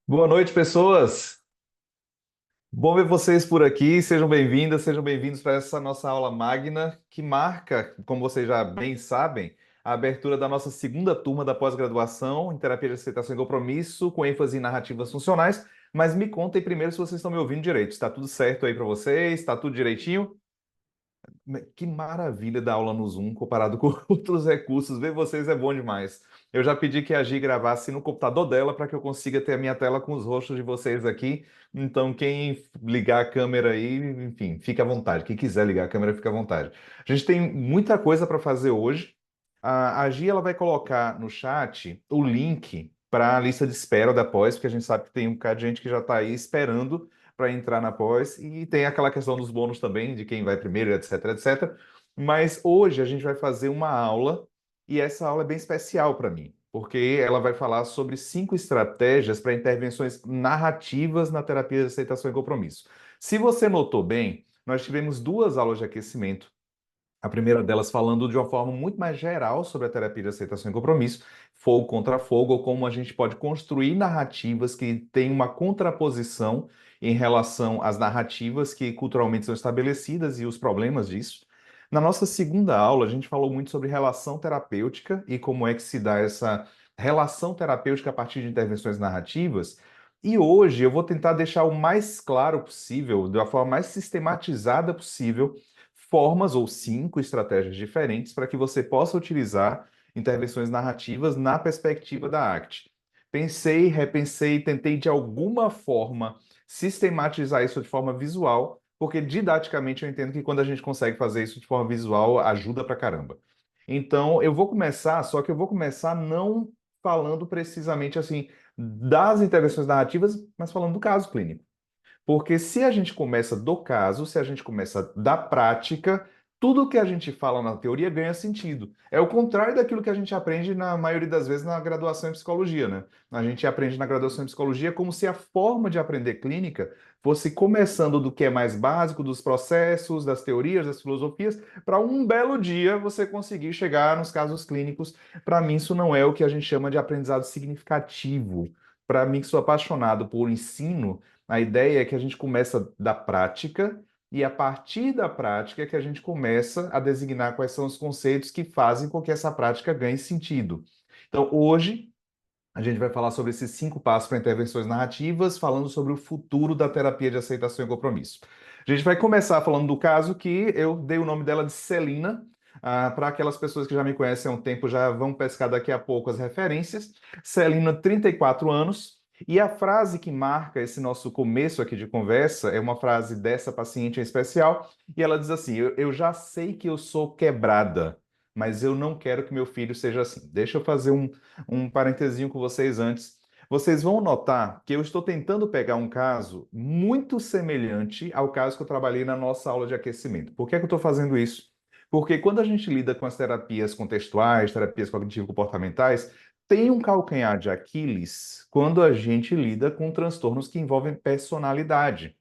Boa noite, pessoas. Bom ver vocês por aqui. Sejam bem-vindas, sejam bem-vindos para essa nossa aula magna que marca, como vocês já bem sabem, a abertura da nossa segunda turma da pós-graduação em terapia de aceitação e compromisso, com ênfase em narrativas funcionais. Mas me contem primeiro se vocês estão me ouvindo direito. Está tudo certo aí para vocês? Está tudo direitinho? Que maravilha da aula no Zoom comparado com outros recursos. Ver vocês é bom demais. Eu já pedi que a Gi gravasse no computador dela para que eu consiga ter a minha tela com os rostos de vocês aqui. Então, quem ligar a câmera aí, enfim, fique à vontade. Quem quiser ligar a câmera, fique à vontade. A gente tem muita coisa para fazer hoje. A Gi ela vai colocar no chat o link para a lista de espera da pós, porque a gente sabe que tem um bocado de gente que já está aí esperando para entrar na pós, e tem aquela questão dos bônus também, de quem vai primeiro, etc, etc. Mas hoje a gente vai fazer uma aula, e essa aula é bem especial para mim, porque ela vai falar sobre 5 estratégias para intervenções narrativas na terapia de aceitação e compromisso. Se você notou bem, nós tivemos 2 aulas de aquecimento. A primeira delas falando de uma forma muito mais geral sobre a terapia de aceitação e compromisso, fogo contra fogo, ou como a gente pode construir narrativas que têm uma contraposição em relação às narrativas que culturalmente são estabelecidas e os problemas disso. Na nossa segunda aula, a gente falou muito sobre relação terapêutica e como é que se dá essa relação terapêutica a partir de intervenções narrativas. E hoje eu vou tentar deixar o mais claro possível, da forma mais sistematizada possível, formas ou 5 estratégias diferentes para que você possa utilizar intervenções narrativas na perspectiva da ACT. Pensei, repensei, tentei de alguma forma sistematizar isso de forma visual, porque didaticamente eu entendo que quando a gente consegue fazer isso de forma visual, ajuda pra caramba. Então, eu vou começar, só que eu vou começar não falando precisamente assim das intervenções narrativas, mas falando do caso clínico. Porque se a gente começa do caso, se a gente começa da prática, tudo que a gente fala na teoria ganha sentido. É o contrário daquilo que a gente aprende na maioria das vezes na graduação em psicologia, né? A gente aprende na graduação em psicologia como se a forma de aprender clínica fosse começando do que é mais básico, dos processos, das teorias, das filosofias, para um belo dia você conseguir chegar nos casos clínicos. Para mim, isso não é o que a gente chama de aprendizado significativo. Para mim, que sou apaixonado por ensino, a ideia é que a gente começa da prática e a partir da prática é que a gente começa a designar quais são os conceitos que fazem com que essa prática ganhe sentido. Então, hoje, a gente vai falar sobre esses 5 passos para intervenções narrativas, falando sobre o futuro da terapia de aceitação e compromisso. A gente vai começar falando do caso que eu dei o nome dela de Celina. Para aquelas pessoas que já me conhecem há um tempo, já vão pescar daqui a pouco as referências. Celina, 34 anos. E a frase que marca esse nosso começo aqui de conversa é uma frase dessa paciente em especial, e ela diz assim: eu já sei que eu sou quebrada, mas eu não quero que meu filho seja assim. Deixa eu fazer um parentezinho com vocês antes. Vocês vão notar que eu estou tentando pegar um caso muito semelhante ao caso que eu trabalhei na nossa aula de aquecimento. Por que é que eu estou fazendo isso? Porque quando a gente lida com as terapias contextuais, terapias cognitivo-comportamentais, tem um calcanhar de Aquiles quando a gente lida com transtornos que envolvem personalidade.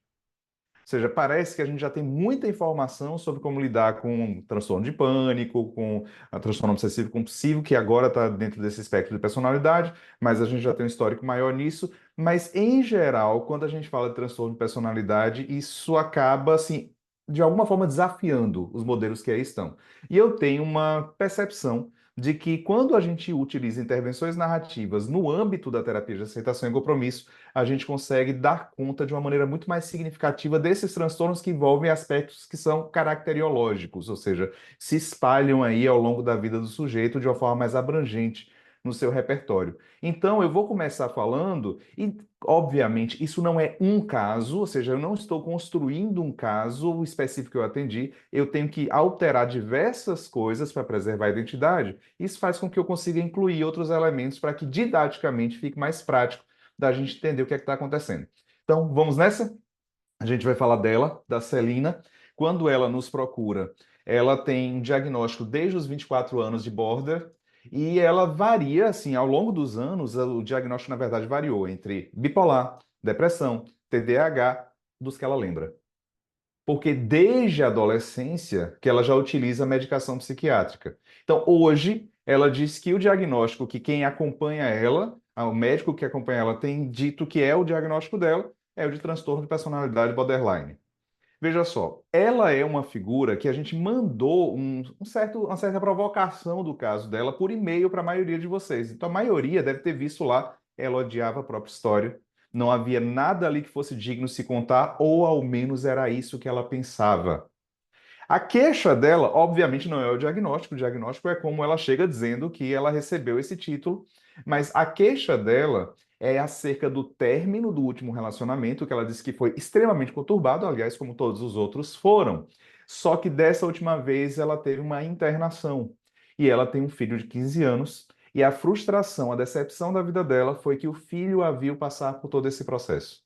Ou seja, parece que a gente já tem muita informação sobre como lidar com transtorno de pânico, com a transtorno obsessivo compulsivo, que agora está dentro desse espectro de personalidade, mas a gente já tem um histórico maior nisso. Mas, em geral, quando a gente fala de transtorno de personalidade, isso acaba, assim, de alguma forma desafiando os modelos que aí estão. E eu tenho uma percepção de que quando a gente utiliza intervenções narrativas no âmbito da terapia de aceitação e compromisso, a gente consegue dar conta de uma maneira muito mais significativa desses transtornos que envolvem aspectos que são caracteriológicos, ou seja, se espalham aí ao longo da vida do sujeito de uma forma mais abrangente no seu repertório. Então, eu vou começar falando, e obviamente isso não é um caso, ou seja, eu não estou construindo um caso específico que eu atendi, eu tenho que alterar diversas coisas para preservar a identidade. Isso faz com que eu consiga incluir outros elementos para que didaticamente fique mais prático da gente entender o que é que está acontecendo. Então, vamos nessa? A gente vai falar dela, da Celina. Quando ela nos procura, ela tem um diagnóstico desde os 24 anos de border, e ela varia, assim, ao longo dos anos, o diagnóstico, na verdade, variou entre bipolar, depressão, TDAH, dos que ela lembra. Porque desde a adolescência que ela já utiliza medicação psiquiátrica. Então, hoje, ela diz que o diagnóstico que quem acompanha ela o médico que acompanha ela tem dito que é o diagnóstico dela, é o de transtorno de personalidade borderline. Veja só, ela é uma figura que a gente mandou uma certa provocação do caso dela por e-mail para a maioria de vocês. Então a maioria deve ter visto lá, ela odiava a própria história, não havia nada ali que fosse digno de se contar, ou ao menos era isso que ela pensava. A queixa dela, obviamente, não é o diagnóstico é como ela chega dizendo que ela recebeu esse título, mas a queixa dela é acerca do término do último relacionamento, que ela disse que foi extremamente conturbado, aliás, como todos os outros foram. Só que dessa última vez ela teve uma internação e ela tem um filho de 15 anos. E a frustração, a decepção da vida dela foi que o filho a viu passar por todo esse processo.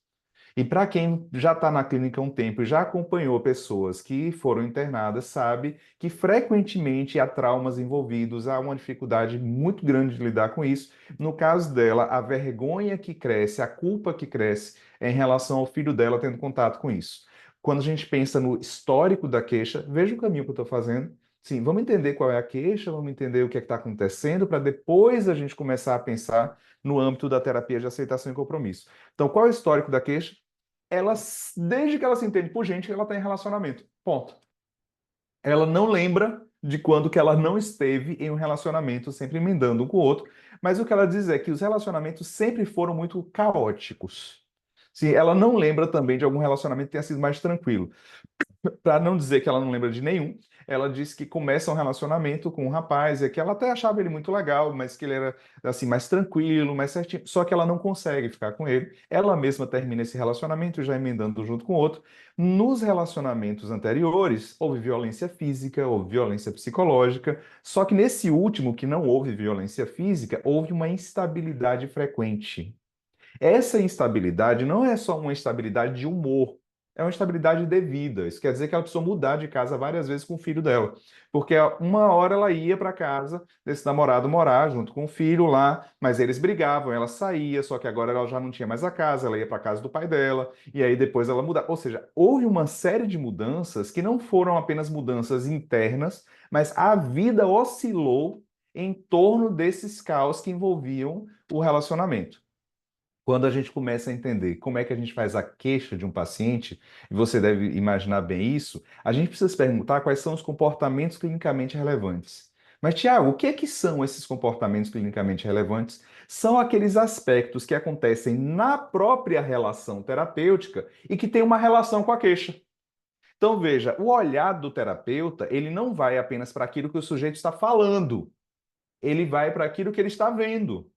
E para quem já está na clínica há um tempo e já acompanhou pessoas que foram internadas, sabe que frequentemente há traumas envolvidos, há uma dificuldade muito grande de lidar com isso. No caso dela, a vergonha que cresce, a culpa que cresce em relação ao filho dela tendo contato com isso. Quando a gente pensa no histórico da queixa, veja o caminho que eu estou fazendo. Sim, vamos entender qual é a queixa, vamos entender o que é que está acontecendo, para depois a gente começar a pensar no âmbito da terapia de aceitação e compromisso. Então, qual é o histórico da queixa? Ela, desde que ela se entende por gente, ela está em relacionamento. Ponto. Ela não lembra de quando que ela não esteve em um relacionamento, sempre emendando um com o outro, mas o que ela diz é que os relacionamentos sempre foram muito caóticos. Sim, ela não lembra também de algum relacionamento que tenha sido mais tranquilo. Para não dizer que ela não lembra de nenhum, ela disse que começa um relacionamento com um rapaz, e que ela até achava ele muito legal, mas que ele era assim mais tranquilo, mais certinho, só que ela não consegue ficar com ele. Ela mesma termina esse relacionamento, já emendando junto com o outro. Nos relacionamentos anteriores, houve violência física, houve violência psicológica, só que nesse último, que não houve violência física, houve uma instabilidade frequente. Essa instabilidade não é só uma instabilidade de humor, é uma instabilidade devida. Isso quer dizer que ela precisou mudar de casa várias vezes com o filho dela. Porque uma hora ela ia para casa desse namorado morar junto com o filho lá, mas eles brigavam, ela saía, só que agora ela já não tinha mais a casa, ela ia para casa do pai dela, e aí depois ela mudava. Ou seja, houve uma série de mudanças que não foram apenas mudanças internas, mas a vida oscilou em torno desses caos que envolviam o relacionamento. Quando a gente começa a entender como é que a gente faz a queixa de um paciente, e você deve imaginar bem isso, a gente precisa se perguntar quais são os comportamentos clinicamente relevantes. Mas, Tiago, o que é que são esses comportamentos clinicamente relevantes? São aqueles aspectos que acontecem na própria relação terapêutica e que têm uma relação com a queixa. Então, veja, o olhar do terapeuta, ele não vai apenas para aquilo que o sujeito está falando, ele vai para aquilo que ele está vendo.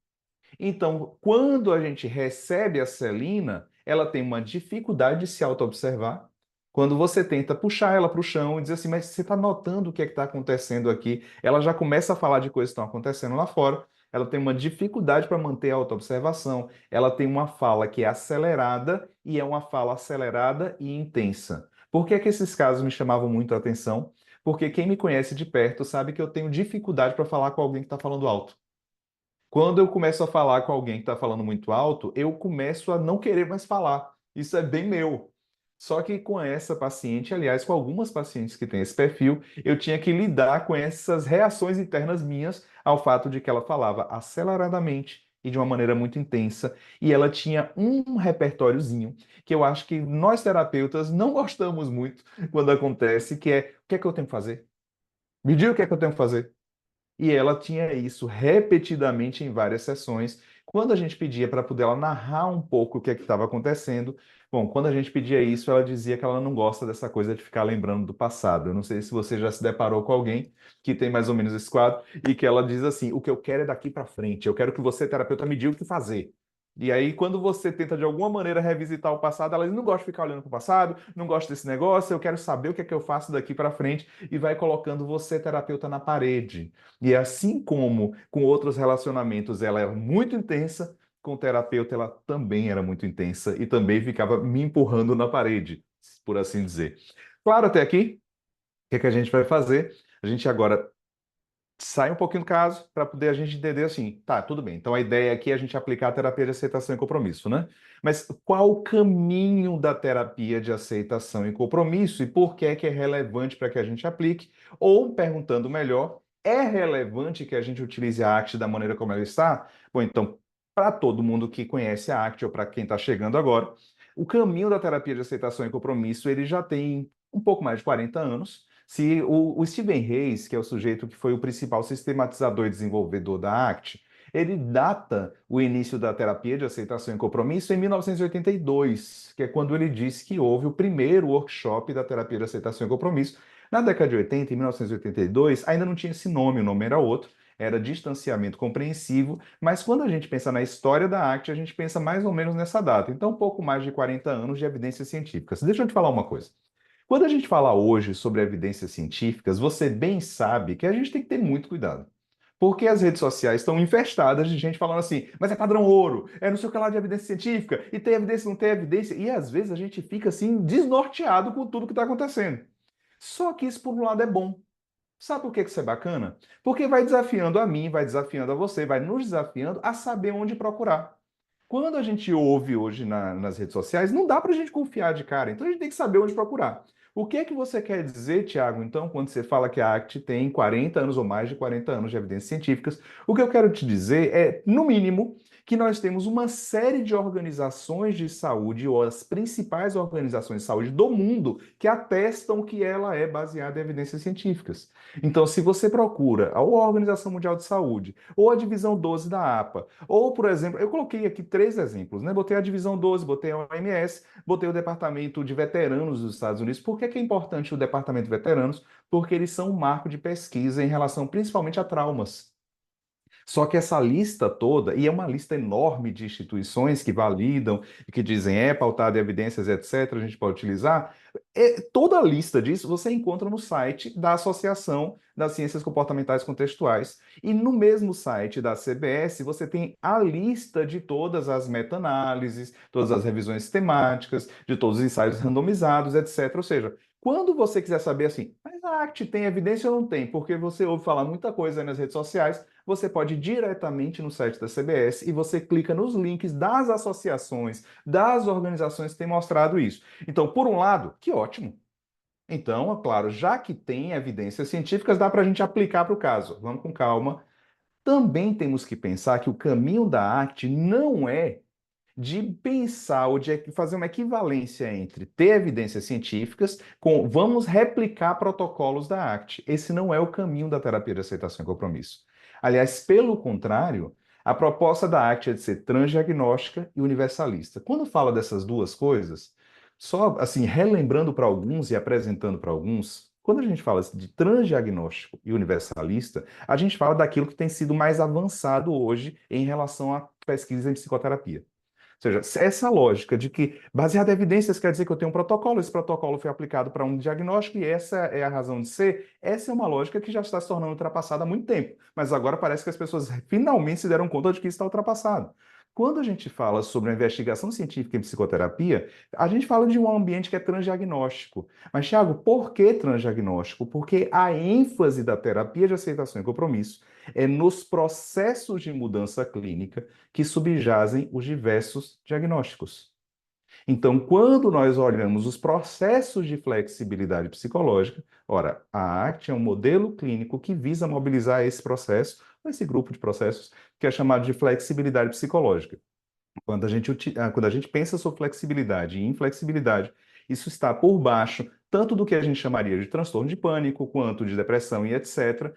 Então, quando a gente recebe a Celina, ela tem uma dificuldade de se auto-observar. Quando você tenta puxar ela para o chão e dizer assim, mas você está notando o que é que está acontecendo aqui? Ela já começa a falar de coisas que estão acontecendo lá fora. Ela tem uma dificuldade para manter a auto-observação. Ela tem uma fala que é acelerada e é uma fala acelerada e intensa. Por que que esses casos me chamavam muito a atenção? Porque quem me conhece de perto sabe que eu tenho dificuldade para falar com alguém que está falando alto. Quando eu começo a falar com alguém que está falando muito alto, eu começo a não querer mais falar. Isso é bem meu. Só que com essa paciente, aliás, com algumas pacientes que têm esse perfil, eu tinha que lidar com essas reações internas minhas ao fato de que ela falava aceleradamente e de uma maneira muito intensa, e ela tinha um repertóriozinho que eu acho que nós terapeutas não gostamos muito quando acontece, que é o que é que eu tenho que fazer? Me diga o que é que eu tenho que fazer. E ela tinha isso repetidamente em várias sessões. Quando a gente pedia para poder ela narrar um pouco o que é que estava acontecendo, bom, quando a gente pedia isso, ela dizia que ela não gosta dessa coisa de ficar lembrando do passado. Eu não sei se você já se deparou com alguém que tem mais ou menos esse quadro e que ela diz assim: o que eu quero é daqui para frente, eu quero que você, terapeuta, me diga o que fazer. E aí, quando você tenta de alguma maneira revisitar o passado, ela diz, não gosta de ficar olhando para o passado, não gosta desse negócio, eu quero saber o que é que eu faço daqui para frente, e vai colocando você, terapeuta, na parede. E assim como com outros relacionamentos ela era muito intensa, com o terapeuta ela também era muito intensa e também ficava me empurrando na parede, por assim dizer. Claro, até aqui, o que é que a gente vai fazer? A gente agora sai um pouquinho do caso para poder a gente entender assim, tá, tudo bem. Então a ideia aqui é a gente aplicar a terapia de aceitação e compromisso, né? Mas qual o caminho da terapia de aceitação e compromisso e por que é relevante para que a gente aplique? Ou, perguntando melhor, é relevante que a gente utilize a arte da maneira como ela está? Bom, então para todo mundo que conhece a ACT ou para quem está chegando agora, o caminho da terapia de aceitação e compromisso ele já tem um pouco mais de 40 anos. Se o Stephen Hayes, que é o sujeito que foi o principal sistematizador e desenvolvedor da ACT, ele data o início da terapia de aceitação e compromisso em 1982, que é quando ele disse que houve o primeiro workshop da terapia de aceitação e compromisso. Na década de 80, em 1982, ainda não tinha esse nome, o nome era outro, era distanciamento compreensivo, mas quando a gente pensa na história da ACT, a gente pensa mais ou menos nessa data. Então, um pouco mais de 40 anos de evidências científicas. Deixa eu te falar uma coisa. Quando a gente fala hoje sobre evidências científicas, você bem sabe que a gente tem que ter muito cuidado. Porque as redes sociais estão infestadas de gente falando assim, mas é padrão ouro, é não sei o que lá de evidência científica, e tem evidência, não tem evidência, e às vezes a gente fica assim, desnorteado com tudo que está acontecendo. Só que isso, por um lado, é bom. Sabe por que isso é bacana? Porque vai desafiando a mim, vai desafiando a você, vai nos desafiando a saber onde procurar. Quando a gente ouve hoje nas redes sociais, não dá para a gente confiar de cara, então a gente tem que saber onde procurar. O que é que você quer dizer, Tiago, então, quando você fala que a ACT tem 40 anos ou mais de 40 anos de evidências científicas? O que eu quero te dizer é, no mínimo, que nós temos uma série de organizações de saúde, ou as principais organizações de saúde do mundo, que atestam que ela é baseada em evidências científicas. Então, se você procura ou a Organização Mundial de Saúde, ou a Divisão 12 da APA, ou, por exemplo, eu coloquei aqui três exemplos, né? Botei a Divisão 12, botei a OMS, botei o Departamento de Veteranos dos Estados Unidos. Por que que é importante o Departamento de Veteranos? Porque eles são um marco de pesquisa em relação principalmente a traumas. Só que essa lista toda, e é uma lista enorme de instituições que validam e que dizem é pautada em evidências, etc., a gente pode utilizar, toda a lista disso você encontra no site da Associação das Ciências Comportamentais Contextuais. E no mesmo site da CBS, você tem a lista de todas as meta-análises, todas as revisões sistemáticas, de todos os ensaios randomizados, etc. Ou seja, quando você quiser saber assim, mas a ACT tem evidência ou não tem? Porque você ouve falar muita coisa aí nas redes sociais, você pode ir diretamente no site da CBS e você clica nos links das associações, das organizações que têm mostrado isso. Então, por um lado, que ótimo. Então, é claro, já que tem evidências científicas, dá para a gente aplicar para o caso. Vamos com calma. Também temos que pensar que o caminho da ACT não é de pensar ou de fazer uma equivalência entre ter evidências científicas com vamos replicar protocolos da ACT. Esse não é o caminho da terapia de aceitação e compromisso. Aliás, pelo contrário, a proposta da ACT é de ser transdiagnóstica e universalista. Quando fala dessas duas coisas, só assim, relembrando para alguns e apresentando para alguns, quando a gente fala de transdiagnóstico e universalista, a gente fala daquilo que tem sido mais avançado hoje em relação à pesquisa em psicoterapia. Ou seja, essa lógica de que, baseado em evidências, quer dizer que eu tenho um protocolo, esse protocolo foi aplicado para um diagnóstico e essa é a razão de ser, essa é uma lógica que já está se tornando ultrapassada há muito tempo. Mas agora parece que as pessoas finalmente se deram conta de que isso está ultrapassado. Quando a gente fala sobre a investigação científica em psicoterapia, a gente fala de um ambiente que é transdiagnóstico. Mas, Thiago, por que transdiagnóstico? Porque a ênfase da terapia de aceitação e compromisso é nos processos de mudança clínica que subjazem os diversos diagnósticos. Então, quando nós olhamos os processos de flexibilidade psicológica, ora, a ACT é um modelo clínico que visa mobilizar esse processo, esse grupo de processos, que é chamado de flexibilidade psicológica. Quando a gente pensa sobre flexibilidade e inflexibilidade, isso está por baixo tanto do que a gente chamaria de transtorno de pânico, quanto de depressão e etc.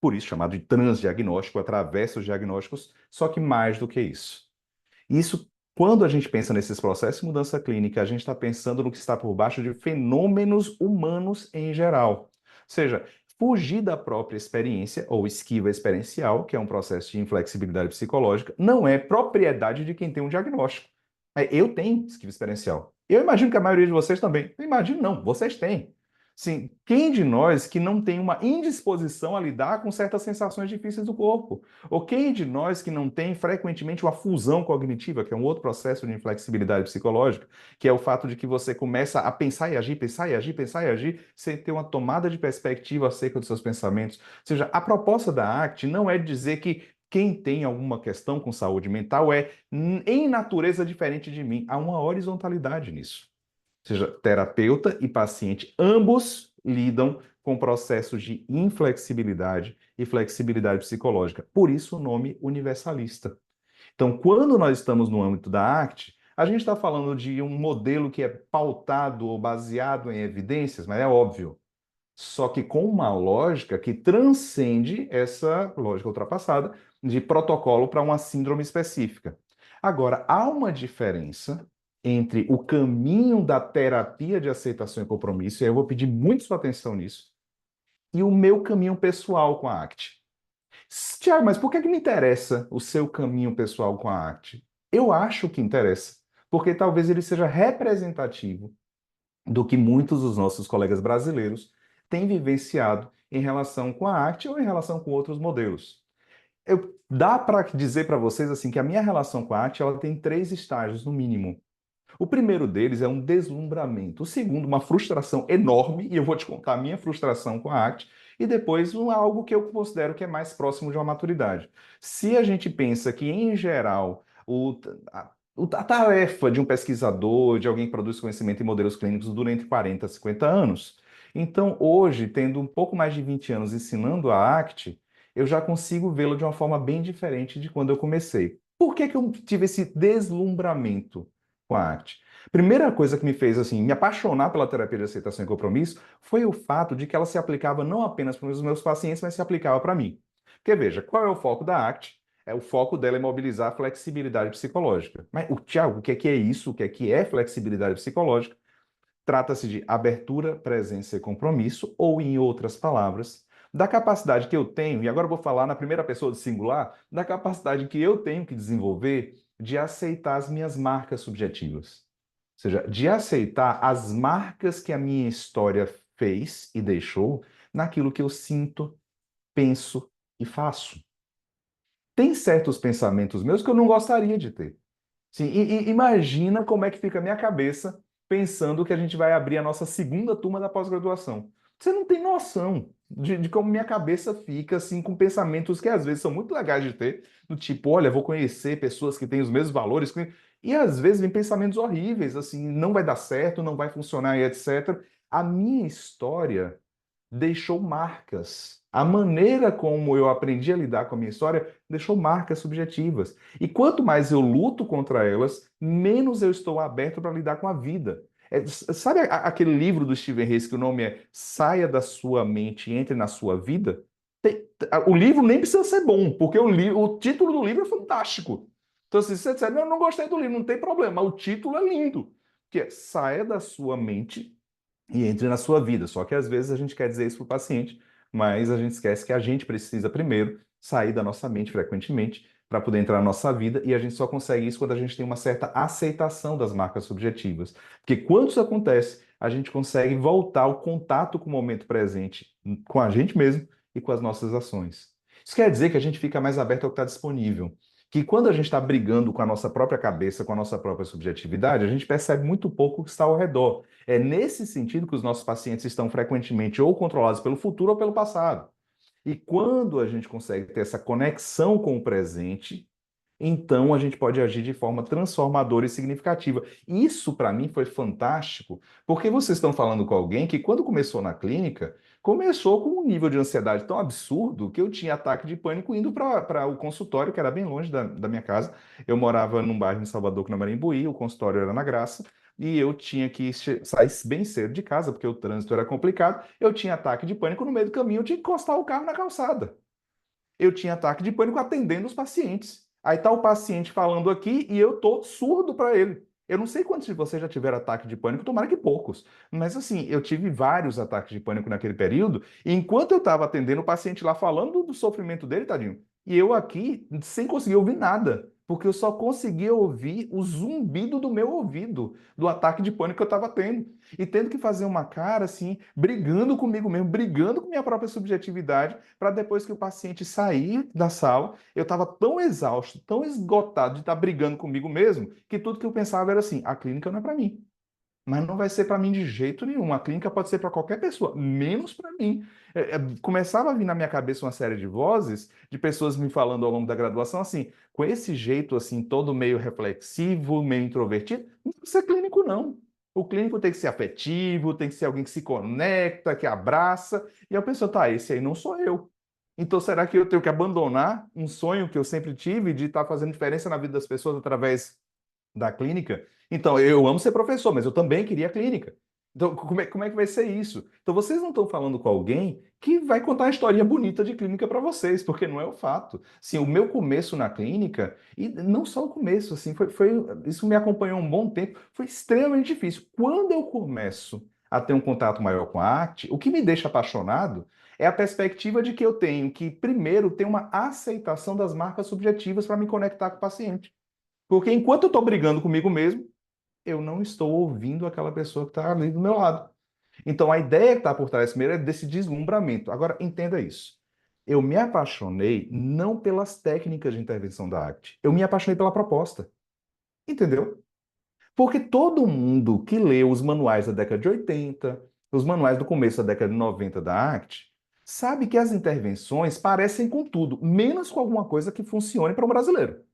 Por isso chamado de transdiagnóstico, atravessa os diagnósticos, só que mais do que isso. Isso, quando a gente pensa nesses processos de mudança clínica, a gente está pensando no que está por baixo de fenômenos humanos em geral. Ou seja, fugir da própria experiência, ou esquiva experiencial, que é um processo de inflexibilidade psicológica, não é propriedade de quem tem um diagnóstico. Eu tenho esquiva experiencial. Eu imagino que a maioria de vocês também. Eu imagino não, vocês têm. Sim, quem de nós que não tem uma indisposição a lidar com certas sensações difíceis do corpo? Ou quem de nós que não tem frequentemente uma fusão cognitiva, que é um outro processo de inflexibilidade psicológica, que é o fato de que você começa a pensar e agir, pensar e agir, pensar e agir, sem ter uma tomada de perspectiva acerca dos seus pensamentos. Ou seja, a proposta da ACT não é dizer que quem tem alguma questão com saúde mental é em natureza diferente de mim. Há uma horizontalidade nisso. Ou seja, terapeuta e paciente, ambos lidam com processos de inflexibilidade e flexibilidade psicológica. Por isso o nome universalista. Então, quando nós estamos no âmbito da ACT, a gente está falando de um modelo que é pautado ou baseado em evidências, mas é óbvio, só que com uma lógica que transcende essa lógica ultrapassada de protocolo para uma síndrome específica. Agora, há uma diferença entre o caminho da terapia de aceitação e compromisso, e aí eu vou pedir muito sua atenção nisso, e o meu caminho pessoal com a ACT. Tiago, mas por que que me interessa o seu caminho pessoal com a arte? Eu acho que interessa, porque talvez ele seja representativo do que muitos dos nossos colegas brasileiros têm vivenciado em relação com a arte ou em relação com outros modelos. Dá para dizer para vocês assim que a minha relação com a arte ela tem três estágios no mínimo. O primeiro deles é um deslumbramento. O segundo, uma frustração enorme, e eu vou te contar a minha frustração com a arte, e depois algo que eu considero que é mais próximo de uma maturidade. Se a gente pensa que, em geral, a tarefa de um pesquisador, de alguém que produz conhecimento em modelos clínicos dura entre 40 a 50 anos, então hoje, tendo um pouco mais de 20 anos ensinando a ACT, eu já consigo vê-lo de uma forma bem diferente de quando eu comecei. Por que que eu tive esse deslumbramento com a arte? Primeira coisa que me fez assim me apaixonar pela terapia de aceitação e compromisso foi o fato de que ela se aplicava não apenas para os meus pacientes, mas se aplicava para mim. Porque veja, qual é o foco da ACT? O foco dela é mobilizar a flexibilidade psicológica. Mas, Tiago, o que é isso? O que é flexibilidade psicológica? Trata-se de abertura, presença e compromisso, ou, em outras palavras, da capacidade que eu tenho, e agora eu vou falar na primeira pessoa do singular, da capacidade que eu tenho que desenvolver de aceitar as minhas marcas subjetivas. Ou seja, de aceitar as marcas que a minha história fez e deixou naquilo que eu sinto, penso e faço. Tem certos pensamentos meus que eu não gostaria de ter. Sim, imagina como é que fica a minha cabeça pensando que a gente vai abrir a nossa segunda turma da pós-graduação. Você não tem noção de como minha cabeça fica assim com pensamentos que às vezes são muito legais de ter, do tipo, olha, vou conhecer pessoas que têm os mesmos valores, e às vezes vem pensamentos horríveis, assim, não vai dar certo, não vai funcionar e etc. A minha história deixou marcas. A maneira como eu aprendi a lidar com a minha história deixou marcas subjetivas. E quanto mais eu luto contra elas, menos eu estou aberto para lidar com a vida. Sabe aquele livro do Steven Hayes que o nome é Saia da Sua Mente e Entre na Sua Vida? O livro nem precisa ser bom, porque o título do livro é fantástico. Então, se você disser, não, eu não gostei do livro, não tem problema, o título é lindo. Que é Saia da Sua Mente e entre na sua vida. Só que às vezes a gente quer dizer isso para o paciente, mas a gente esquece que a gente precisa primeiro sair da nossa mente frequentemente para poder entrar na nossa vida, e a gente só consegue isso quando a gente tem uma certa aceitação das marcas subjetivas. Porque quando isso acontece, a gente consegue voltar ao contato com o momento presente, com a gente mesmo e com as nossas ações. Isso quer dizer que a gente fica mais aberto ao que está disponível. Que quando a gente está brigando com a nossa própria cabeça, com a nossa própria subjetividade, a gente percebe muito pouco o que está ao redor. É nesse sentido que os nossos pacientes estão frequentemente ou controlados pelo futuro ou pelo passado. E quando a gente consegue ter essa conexão com o presente, então a gente pode agir de forma transformadora e significativa. Isso, para mim, foi fantástico, porque vocês estão falando com alguém que, quando começou na clínica, começou com um nível de ansiedade tão absurdo que eu tinha ataque de pânico indo para o consultório, que era bem longe da minha casa. Eu morava num bairro em Salvador, que não era Imbuí, o consultório era na Graça, e eu tinha que sair bem cedo de casa, porque o trânsito era complicado. Eu tinha ataque de pânico no meio do caminho, eu tinha que encostar o carro na calçada. Eu tinha ataque de pânico atendendo os pacientes. Aí tá o paciente falando aqui e eu tô surdo para ele. Eu não sei quantos de vocês já tiveram ataque de pânico, tomara que poucos. Mas assim, eu tive vários ataques de pânico naquele período, e enquanto eu estava atendendo o paciente lá falando do sofrimento dele, tadinho, e eu aqui sem conseguir ouvir nada, porque eu só conseguia ouvir o zumbido do meu ouvido, do ataque de pânico que eu estava tendo. E tendo que fazer uma cara assim, brigando comigo mesmo, brigando com minha própria subjetividade, para depois que o paciente sair da sala, eu estava tão exausto, tão esgotado de estar brigando comigo mesmo, que tudo que eu pensava era assim: a clínica não é para mim. Mas não vai ser para mim de jeito nenhum. A clínica pode ser para qualquer pessoa, menos para mim. Começava a vir na minha cabeça uma série de vozes de pessoas me falando ao longo da graduação assim, com esse jeito assim, todo meio reflexivo, meio introvertido, não precisa ser clínico, não. O clínico tem que ser afetivo, tem que ser alguém que se conecta, que abraça. E a pessoa, tá, esse aí não sou eu. Então, será que eu tenho que abandonar um sonho que eu sempre tive de estar fazendo diferença na vida das pessoas através da clínica? Então, eu amo ser professor, mas eu também queria clínica. Então, como é que vai ser isso? Então, vocês não estão falando com alguém que vai contar uma historinha bonita de clínica para vocês, porque não é o fato. Sim, o meu começo na clínica, e não só o começo, assim, isso me acompanhou um bom tempo, foi extremamente difícil. Quando eu começo a ter um contato maior com a arte, o que me deixa apaixonado é a perspectiva de que eu tenho que, primeiro, ter uma aceitação das marcas subjetivas para me conectar com o paciente. Porque enquanto eu estou brigando comigo mesmo, eu não estou ouvindo aquela pessoa que está ali do meu lado. Então, a ideia que está por trás primeiro é desse deslumbramento. Agora, entenda isso. Eu me apaixonei não pelas técnicas de intervenção da arte, eu me apaixonei pela proposta. Entendeu? Porque todo mundo que leu os manuais da década de 80, os manuais do começo da década de 90 da arte, sabe que as intervenções parecem com tudo, menos com alguma coisa que funcione para o brasileiro.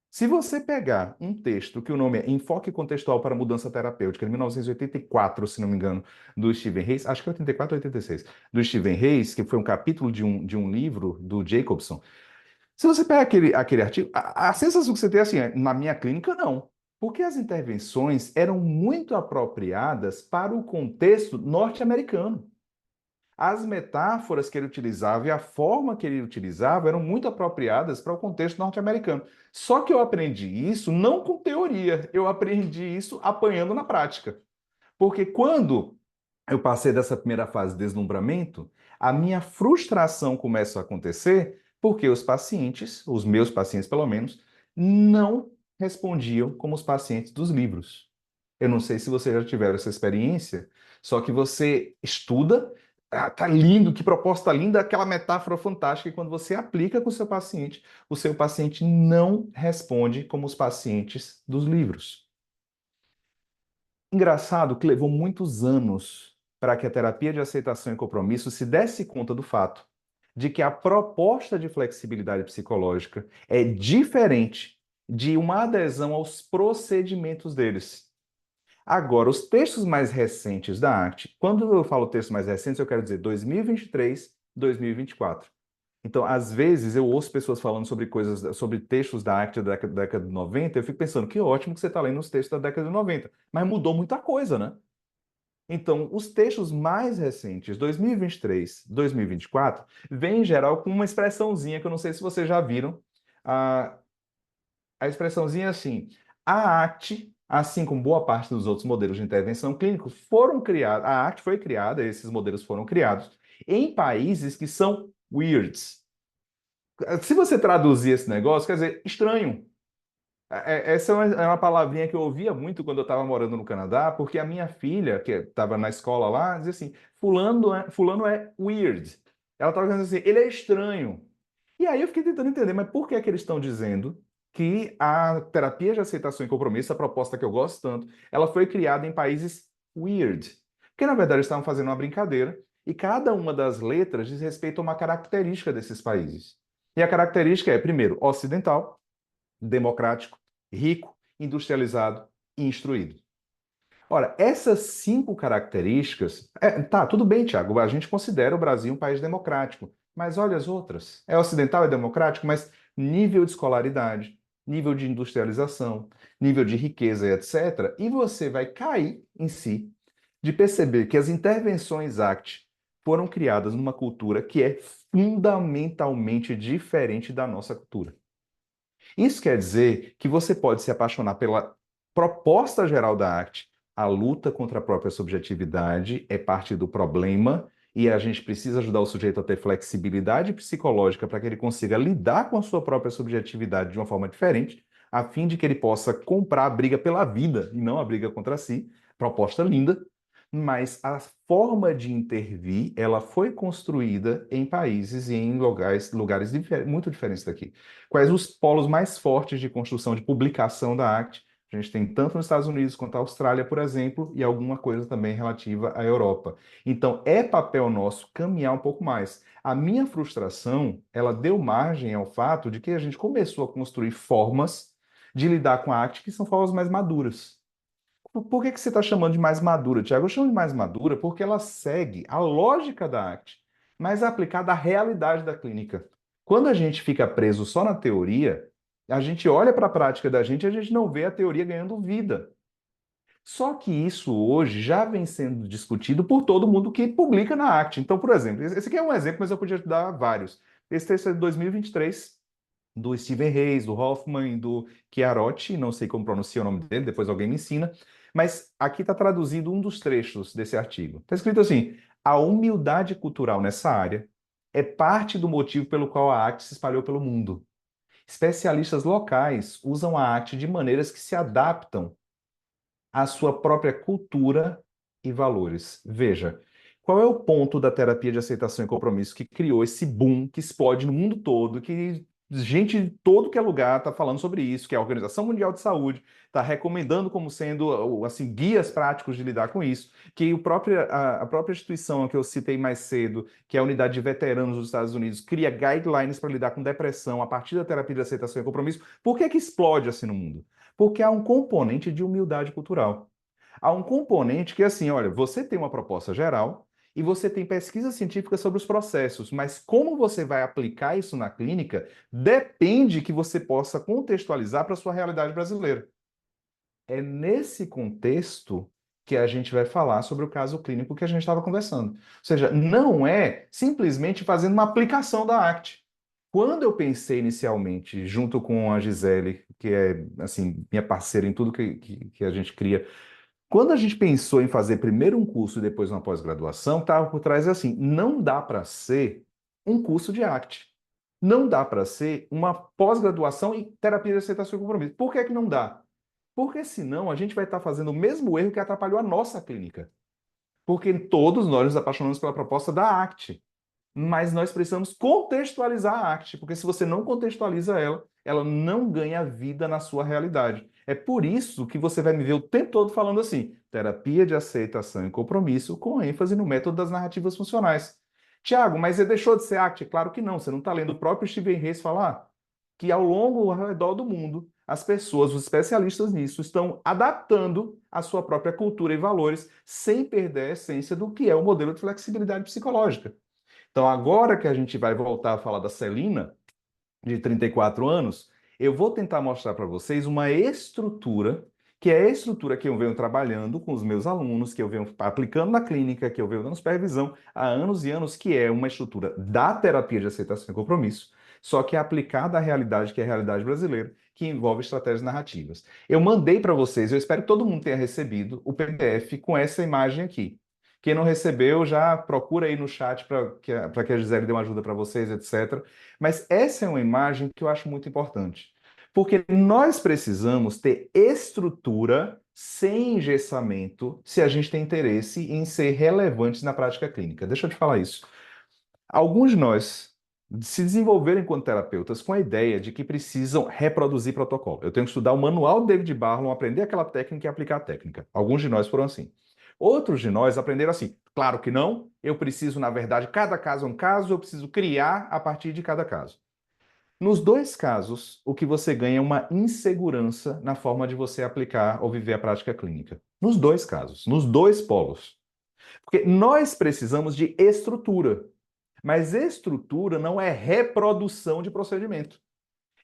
Se você pegar um texto que o nome é Enfoque Contextual para a Mudança Terapêutica, de 1984, se não me engano, do Stephen Hayes, acho que é 84 ou 86, do Stephen Hayes, que foi um capítulo de um livro do Jacobson. Se você pega aquele artigo, a sensação que você tem é assim, na minha clínica, não. Porque as intervenções eram muito apropriadas para o contexto norte-americano. As metáforas que ele utilizava e a forma que ele utilizava eram muito apropriadas para o contexto norte-americano. Só que eu aprendi isso não com teoria, eu aprendi isso apanhando na prática. Porque quando eu passei dessa primeira fase de deslumbramento, a minha frustração começa a acontecer porque os pacientes, os meus pacientes pelo menos, não respondiam como os pacientes dos livros. Eu não sei se vocês já tiveram essa experiência, só que você estuda, tá lindo, que proposta linda, aquela metáfora fantástica, e quando você aplica com o seu paciente não responde como os pacientes dos livros. Engraçado que levou muitos anos para que a terapia de aceitação e compromisso se desse conta do fato de que a proposta de flexibilidade psicológica é diferente de uma adesão aos procedimentos deles. Agora, os textos mais recentes da arte, quando eu falo textos mais recentes, eu quero dizer 2023, 2024. Então, às vezes, eu ouço pessoas falando sobre coisas, sobre textos da arte da década de 90, eu fico pensando, que ótimo que você está lendo os textos da década de 90. Mas mudou muita coisa, né? Então, os textos mais recentes, 2023, 2024, vêm em geral com uma expressãozinha que eu não sei se vocês já viram. A, a expressãozinha é assim: a arte, assim como boa parte dos outros modelos de intervenção clínica, foram criados, a arte foi criada, esses modelos foram criados em países que são weirds. Se você traduzir esse negócio, quer dizer, estranho. Essa é uma palavrinha que eu ouvia muito quando eu estava morando no Canadá, porque a minha filha, que estava na escola lá, dizia assim: fulano é weird. Ela estava dizendo assim, ele é estranho. E aí eu fiquei tentando entender, mas por que é que eles estão dizendo que a terapia de aceitação e compromisso, a proposta que eu gosto tanto, ela foi criada em países weird? Porque, na verdade, eles estavam fazendo uma brincadeira e cada uma das letras diz respeito a uma característica desses países. E a característica é, primeiro, ocidental, democrático, rico, industrializado e instruído. Ora, essas 5 características. Tá, tudo bem, Tiago, a gente considera o Brasil um país democrático, mas olha as outras. É ocidental, é democrático, mas nível de escolaridade, nível de industrialização, nível de riqueza, etc. E você vai cair em si de perceber que as intervenções ACT foram criadas numa cultura que é fundamentalmente diferente da nossa cultura. Isso quer dizer que você pode se apaixonar pela proposta geral da arte. A luta contra a própria subjetividade é parte do problema e a gente precisa ajudar o sujeito a ter flexibilidade psicológica para que ele consiga lidar com a sua própria subjetividade de uma forma diferente, a fim de que ele possa comprar a briga pela vida e não a briga contra si. Proposta linda, mas a forma de intervir, ela foi construída em países e em lugares muito diferentes daqui. Quais os polos mais fortes de construção de publicação da arte? A gente tem tanto nos Estados Unidos quanto a Austrália, por exemplo, e alguma coisa também relativa à Europa. Então, é papel nosso caminhar um pouco mais. A minha frustração, ela deu margem ao fato de que a gente começou a construir formas de lidar com a arte que são formas mais maduras. Por que que você está chamando de mais madura, Tiago? Eu chamo de mais madura porque ela segue a lógica da arte, mas aplicada à realidade da clínica. Quando a gente fica preso só na teoria, a gente olha para a prática da gente e a gente não vê a teoria ganhando vida. Só que isso hoje já vem sendo discutido por todo mundo que publica na ACT. Então, por exemplo, esse aqui é um exemplo, mas eu podia dar vários. Esse texto é de 2023, do Stephen Hayes, do Hoffman e do Chiarotti, não sei como pronuncia o nome dele, depois alguém me ensina, mas aqui está traduzido um dos trechos desse artigo. Está escrito assim: a humildade cultural nessa área é parte do motivo pelo qual a arte se espalhou pelo mundo. Especialistas locais usam a arte de maneiras que se adaptam à sua própria cultura e valores. Veja, qual é o ponto da terapia de aceitação e compromisso que criou esse boom que explode no mundo todo, que gente de todo que é lugar está falando sobre isso, que a Organização Mundial de Saúde está recomendando como sendo assim guias práticos de lidar com isso, que a própria instituição que eu citei mais cedo, que é a Unidade de Veteranos dos Estados Unidos, cria guidelines para lidar com depressão a partir da terapia de aceitação e compromisso. Por que que explode assim no mundo? Porque há um componente de humildade cultural. Há um componente que é assim, olha, você tem uma proposta geral e você tem pesquisa científica sobre os processos, mas como você vai aplicar isso na clínica depende que você possa contextualizar para a sua realidade brasileira. É nesse contexto que a gente vai falar sobre o caso clínico que a gente estava conversando. Ou seja, não é simplesmente fazendo uma aplicação da ACT. Quando eu pensei inicialmente, junto com a Gisele, que é assim minha parceira em tudo que a gente cria, quando a gente pensou em fazer primeiro um curso e depois uma pós-graduação, estava por trás assim, não dá para ser um curso de ACT. Não dá para ser uma pós-graduação em terapia de aceitação e compromisso. Por que que não dá? Porque senão a gente vai estar fazendo o mesmo erro que atrapalhou a nossa clínica. Porque todos nós nos apaixonamos pela proposta da ACT, mas nós precisamos contextualizar a ACT, porque se você não contextualiza ela, ela não ganha vida na sua realidade. É por isso que você vai me ver o tempo todo falando assim, terapia de aceitação e compromisso, com ênfase no método das narrativas funcionais. Tiago, mas você deixou de ser ACT? Claro que não, você não está lendo o próprio Steven Hayes falar que ao redor do mundo, as pessoas, os especialistas nisso, estão adaptando a sua própria cultura e valores sem perder a essência do que é o modelo de flexibilidade psicológica. Então, agora que a gente vai voltar a falar da Celina, de 34 anos, eu vou tentar mostrar para vocês uma estrutura, que é a estrutura que eu venho trabalhando com os meus alunos, que eu venho aplicando na clínica, que eu venho dando supervisão há anos e anos, que é uma estrutura da terapia de aceitação e compromisso, só que é aplicada à realidade, que é a realidade brasileira, que envolve estratégias narrativas. Eu mandei para vocês, eu espero que todo mundo tenha recebido o PDF com essa imagem aqui. Quem não recebeu, já procura aí no chat para que a Gisele dê uma ajuda para vocês, etc. Mas essa é uma imagem que eu acho muito importante. Porque nós precisamos ter estrutura sem engessamento se a gente tem interesse em ser relevantes na prática clínica. Deixa eu te falar isso. Alguns de nós se desenvolveram enquanto terapeutas com a ideia de que precisam reproduzir protocolo. Eu tenho que estudar o manual do David Barlow, aprender aquela técnica e aplicar a técnica. Alguns de nós foram assim. Outros de nós aprenderam assim. Claro que não, eu preciso, na verdade, cada caso é um caso, eu preciso criar a partir de cada caso. Nos dois casos, o que você ganha é uma insegurança na forma de você aplicar ou viver a prática clínica. Nos dois casos, nos dois polos. Porque nós precisamos de estrutura. Mas estrutura não é reprodução de procedimento.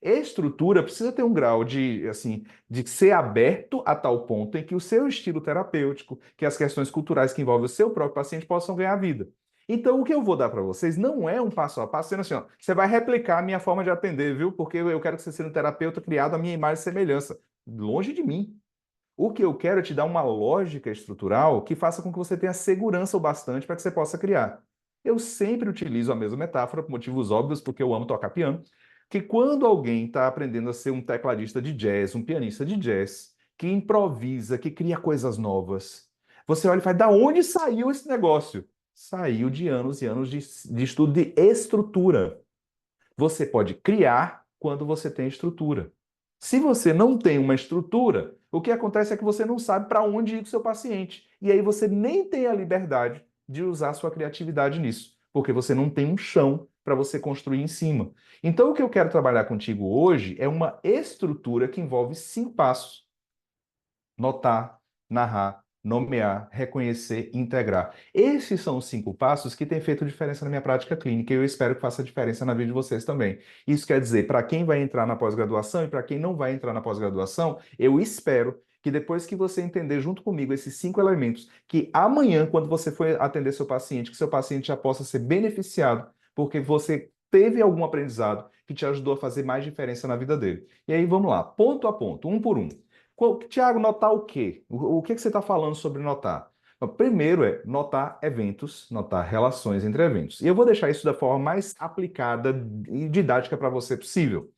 Estrutura precisa ter um grau de, assim, de ser aberto a tal ponto em que o seu estilo terapêutico, que as questões culturais que envolvem o seu próprio paciente possam ganhar vida. Então, o que eu vou dar para vocês não é um passo a passo, sendo assim, ó, você vai replicar a minha forma de atender, viu? Porque eu quero que você seja um terapeuta criado à minha imagem e semelhança. Longe de mim. O que eu quero é te dar uma lógica estrutural que faça com que você tenha segurança o bastante para que você possa criar. Eu sempre utilizo a mesma metáfora por motivos óbvios, porque eu amo tocar piano, que quando alguém está aprendendo a ser um tecladista de jazz, um pianista de jazz, que improvisa, que cria coisas novas, você olha e fala, da onde saiu esse negócio? Saiu de anos e anos de estudo de estrutura. Você pode criar quando você tem estrutura. Se você não tem uma estrutura, o que acontece é que você não sabe para onde ir com o seu paciente. E aí você nem tem a liberdade de usar a sua criatividade nisso, porque você não tem um chão para você construir em cima. Então, o que eu quero trabalhar contigo hoje é uma estrutura que envolve 5 passos: notar, narrar, nomear, reconhecer, integrar. Esses são os 5 passos que têm feito diferença na minha prática clínica e eu espero que faça diferença na vida de vocês também. Isso quer dizer, para quem vai entrar na pós-graduação e para quem não vai entrar na pós-graduação, eu espero que depois que você entender junto comigo esses 5 elementos, que amanhã, quando você for atender seu paciente, que seu paciente já possa ser beneficiado, porque você teve algum aprendizado que te ajudou a fazer mais diferença na vida dele. E aí vamos lá, ponto a ponto, um por um. Tiago, notar o quê? O que que você está falando sobre notar? Primeiro é notar eventos, notar relações entre eventos. E eu vou deixar isso da forma mais aplicada e didática para você possível.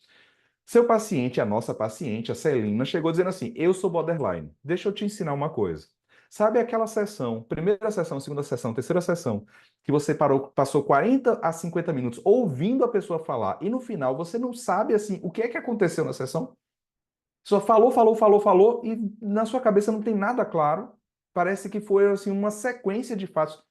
Seu paciente, a nossa paciente, a Celina, chegou dizendo assim: eu sou borderline. Deixa eu te ensinar uma coisa. Sabe aquela sessão, primeira sessão, segunda sessão, terceira sessão, que você passou 40 a 50 minutos ouvindo a pessoa falar e no final você não sabe assim o que é que aconteceu na sessão? Só falou, falou, falou, falou e na sua cabeça não tem nada claro. Parece que foi assim uma sequência de fatos.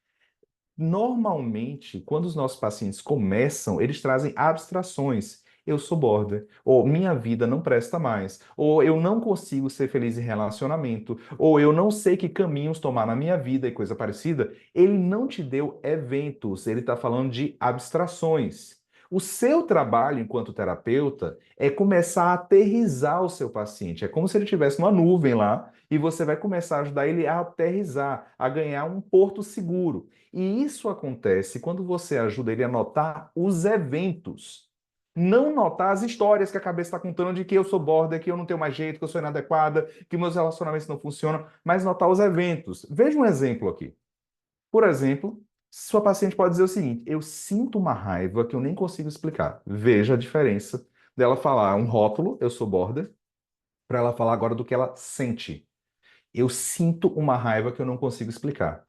Normalmente, quando os nossos pacientes começam, eles trazem abstrações. Eu sou border, ou minha vida não presta mais, ou eu não consigo ser feliz em relacionamento, ou eu não sei que caminhos tomar na minha vida e coisa parecida. Ele não te deu eventos, ele está falando de abstrações. O seu trabalho enquanto terapeuta é começar a aterrizar o seu paciente. É como se ele estivesse numa nuvem lá e você vai começar a ajudar ele a aterrizar, a ganhar um porto seguro. E isso acontece quando você ajuda ele a notar os eventos. Não notar as histórias que a cabeça está contando de que eu sou border, que eu não tenho mais jeito, que eu sou inadequada, que meus relacionamentos não funcionam, mas notar os eventos. Veja um exemplo aqui. Por exemplo, sua paciente pode dizer o seguinte: eu sinto uma raiva que eu nem consigo explicar. Veja a diferença dela falar um rótulo, eu sou border, para ela falar agora do que ela sente. Eu sinto uma raiva que eu não consigo explicar.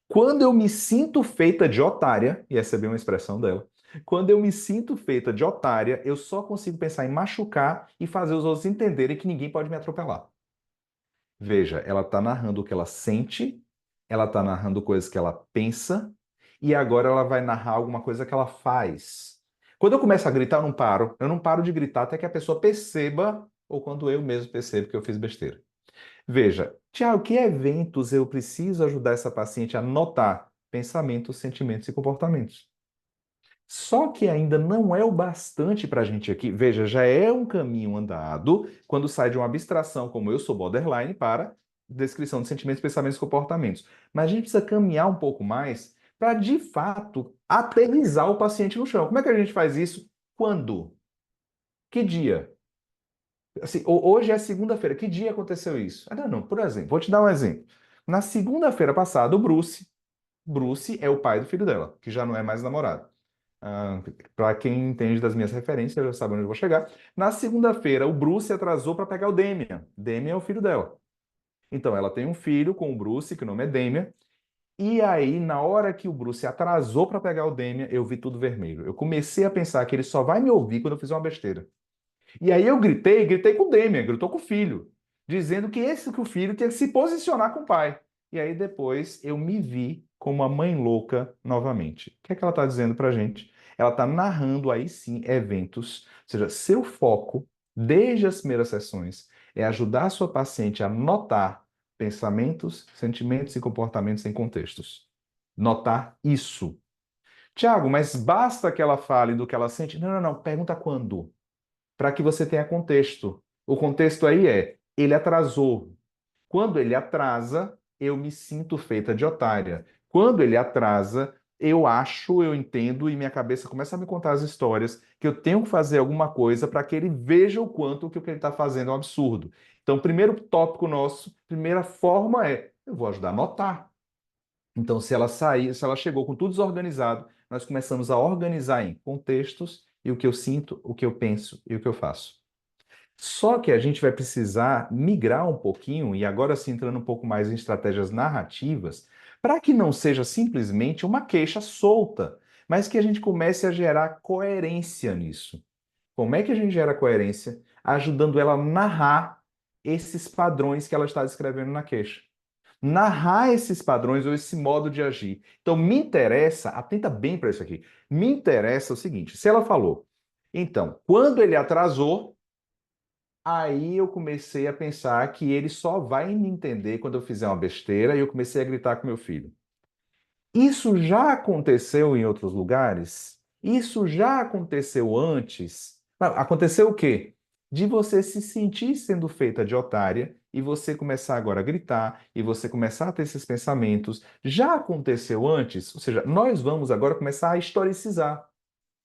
Quando eu me sinto feita de otária, e essa é bem uma expressão dela, quando eu me sinto feita de otária, eu só consigo pensar em machucar e fazer os outros entenderem que ninguém pode me atropelar. Veja, ela está narrando o que ela sente, ela está narrando coisas que ela pensa, e agora ela vai narrar alguma coisa que ela faz. Quando eu começo a gritar, eu não paro de gritar até que a pessoa perceba, ou quando eu mesmo percebo que eu fiz besteira. Veja, Tiago, que eventos eu preciso ajudar essa paciente a notar pensamentos, sentimentos e comportamentos? Só que ainda não é o bastante para a gente aqui. Veja, já é um caminho andado quando sai de uma abstração como eu sou borderline para descrição de sentimentos, pensamentos e comportamentos. Mas a gente precisa caminhar um pouco mais para, de fato, aterrissar o paciente no chão. Como é que a gente faz isso? Quando? Que dia? Assim, hoje é segunda-feira. Que dia aconteceu isso? Ah, não, por exemplo, vou te dar um exemplo. Na segunda-feira passada, Bruce é o pai do filho dela, que já não é mais namorado. Para quem entende das minhas referências, já sabe onde eu vou chegar. Na segunda-feira, o Bruce atrasou para pegar o Damian. Damian é o filho dela. Então, ela tem um filho com o Bruce, que o nome é Damian. E aí, na hora que o Bruce atrasou para pegar o Damian, eu vi tudo vermelho. Eu comecei a pensar que ele só vai me ouvir quando eu fizer uma besteira. E aí eu gritei com o Demian, gritou com o filho, dizendo que o filho tinha que se posicionar com o pai. E aí depois eu me vi como uma mãe louca novamente. O que é que ela está dizendo para a gente? Ela está narrando aí sim eventos, ou seja, seu foco, desde as primeiras sessões, é ajudar a sua paciente a notar pensamentos, sentimentos e comportamentos em contextos. Notar isso. Tiago, mas basta que ela fale do que ela sente? Não, não, não. Pergunta quando para que você tenha contexto. O contexto aí é, ele atrasou. Quando ele atrasa, eu me sinto feita de otária. Quando ele atrasa, eu acho, eu entendo e minha cabeça começa a me contar as histórias que eu tenho que fazer alguma coisa para que ele veja o quanto que o que ele está fazendo é um absurdo. Então, primeiro tópico nosso, primeira forma é, eu vou ajudar a notar. Então, se ela chegou com tudo desorganizado, nós começamos a organizar em contextos e o que eu sinto, o que eu penso e o que eu faço. Só que a gente vai precisar migrar um pouquinho, e agora sim entrando um pouco mais em estratégias narrativas, para que não seja simplesmente uma queixa solta, mas que a gente comece a gerar coerência nisso. Como é que a gente gera coerência? Ajudando ela a narrar esses padrões que ela está descrevendo na queixa. Narrar esses padrões ou esse modo de agir. Então, me interessa, atenta bem para isso aqui. Me interessa o seguinte: se ela falou, então, quando ele atrasou, Aí eu comecei a pensar que ele só vai me entender quando eu fizer uma besteira e eu comecei a gritar com meu filho. Isso já aconteceu em outros lugares? Isso já aconteceu antes? Não, aconteceu o quê? De você se sentir sendo feita de otária e você começar agora a gritar e você começar a ter esses pensamentos. Já aconteceu antes? Ou seja, nós vamos agora começar a historicizar.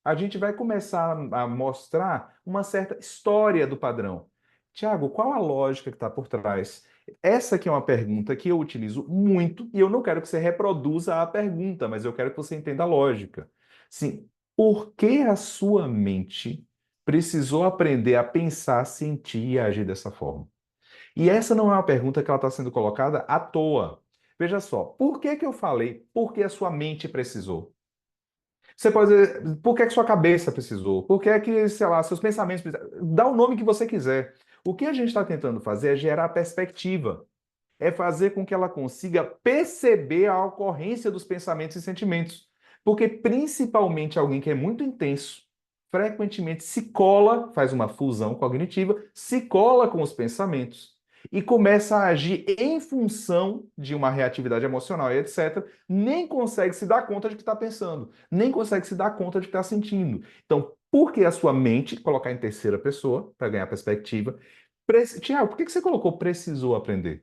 A gente vai começar a mostrar uma certa história do padrão. Tiago, qual a lógica que está por trás? Essa aqui é uma pergunta que eu utilizo muito e eu não quero que você reproduza a pergunta, mas eu quero que você entenda a lógica. Sim, por que a sua mente precisou aprender a pensar, sentir e agir dessa forma? E essa não é uma pergunta que ela está sendo colocada à toa. Veja só, por que que eu falei por que a sua mente precisou? Você pode dizer, por que que sua cabeça precisou? Por que é que, sei lá, seus pensamentos precisaram? Dá o nome que você quiser. O que a gente está tentando fazer é gerar perspectiva. É fazer com que ela consiga perceber a ocorrência dos pensamentos e sentimentos. Porque, principalmente, alguém que é muito intenso, frequentemente se cola, faz uma fusão cognitiva, se cola com os pensamentos e começa a agir em função de uma reatividade emocional e etc., nem consegue se dar conta de que está pensando, nem consegue se dar conta de que está sentindo. Então, por que a sua mente, colocar em terceira pessoa, para ganhar perspectiva, Tiago, por que que você colocou precisou aprender?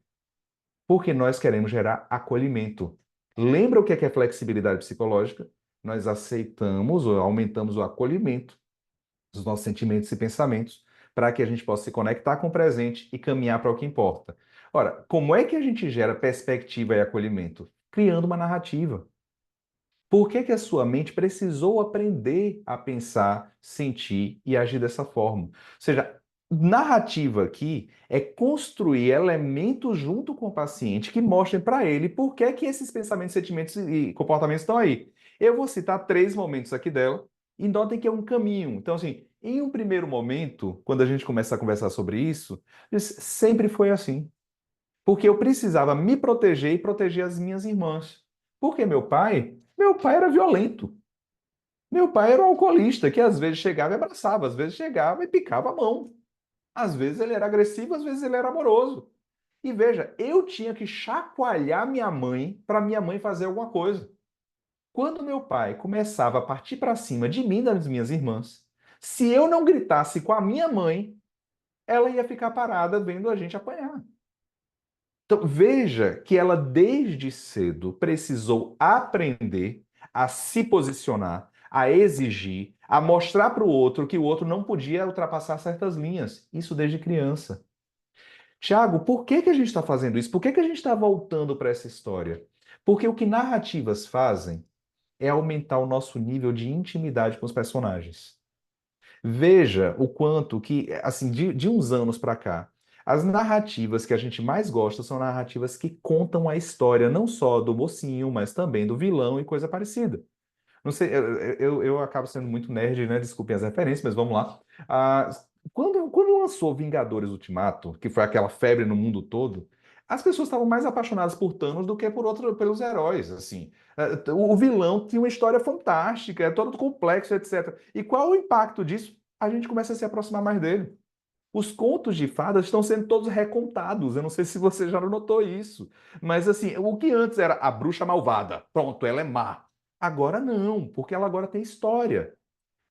Porque nós queremos gerar acolhimento. Lembra o que é flexibilidade psicológica? Nós aceitamos ou aumentamos o acolhimento dos nossos sentimentos e pensamentos para que a gente possa se conectar com o presente e caminhar para o que importa. Ora, como é que a gente gera perspectiva e acolhimento? Criando uma narrativa. Por que que a sua mente precisou aprender a pensar, sentir e agir dessa forma? Ou seja, narrativa aqui é construir elementos junto com o paciente que mostrem para ele por que que esses pensamentos, sentimentos e comportamentos estão aí. Eu vou citar três momentos aqui dela e notem que é um caminho. Então, assim, em um primeiro momento, quando a gente começa a conversar sobre isso, sempre foi assim. Porque eu precisava me proteger e proteger as minhas irmãs. Porque meu pai era violento. Meu pai era um alcoolista que às vezes chegava e abraçava, às vezes chegava e picava a mão. Às vezes ele era agressivo, às vezes ele era amoroso. E veja, eu tinha que chacoalhar minha mãe para minha mãe fazer alguma coisa. Quando meu pai começava a partir para cima de mim e das minhas irmãs, se eu não gritasse com a minha mãe, ela ia ficar parada vendo a gente apanhar. Então, veja que ela desde cedo precisou aprender a se posicionar, a exigir, a mostrar para o outro que o outro não podia ultrapassar certas linhas. Isso desde criança. Tiago, por que que a gente está fazendo isso? Por que que a gente está voltando para essa história? Porque o que narrativas fazem é aumentar o nosso nível de intimidade com os personagens. Veja o quanto que, assim, de uns anos para cá, as narrativas que a gente mais gosta são narrativas que contam a história não só do mocinho, mas também do vilão e coisa parecida. Não sei, eu acabo sendo muito nerd, né? Desculpem as referências, mas vamos lá. Ah, quando lançou Vingadores Ultimato, que foi aquela febre no mundo todo, as pessoas estavam mais apaixonadas por Thanos do que pelos heróis, assim. O vilão tinha uma história fantástica, é todo complexo, etc. E qual o impacto disso? A gente começa a se aproximar mais dele. Os contos de fadas estão sendo todos recontados. Eu não sei se você já notou isso. Mas assim, o que antes era a bruxa malvada, pronto, ela é má. Agora não, porque ela agora tem história.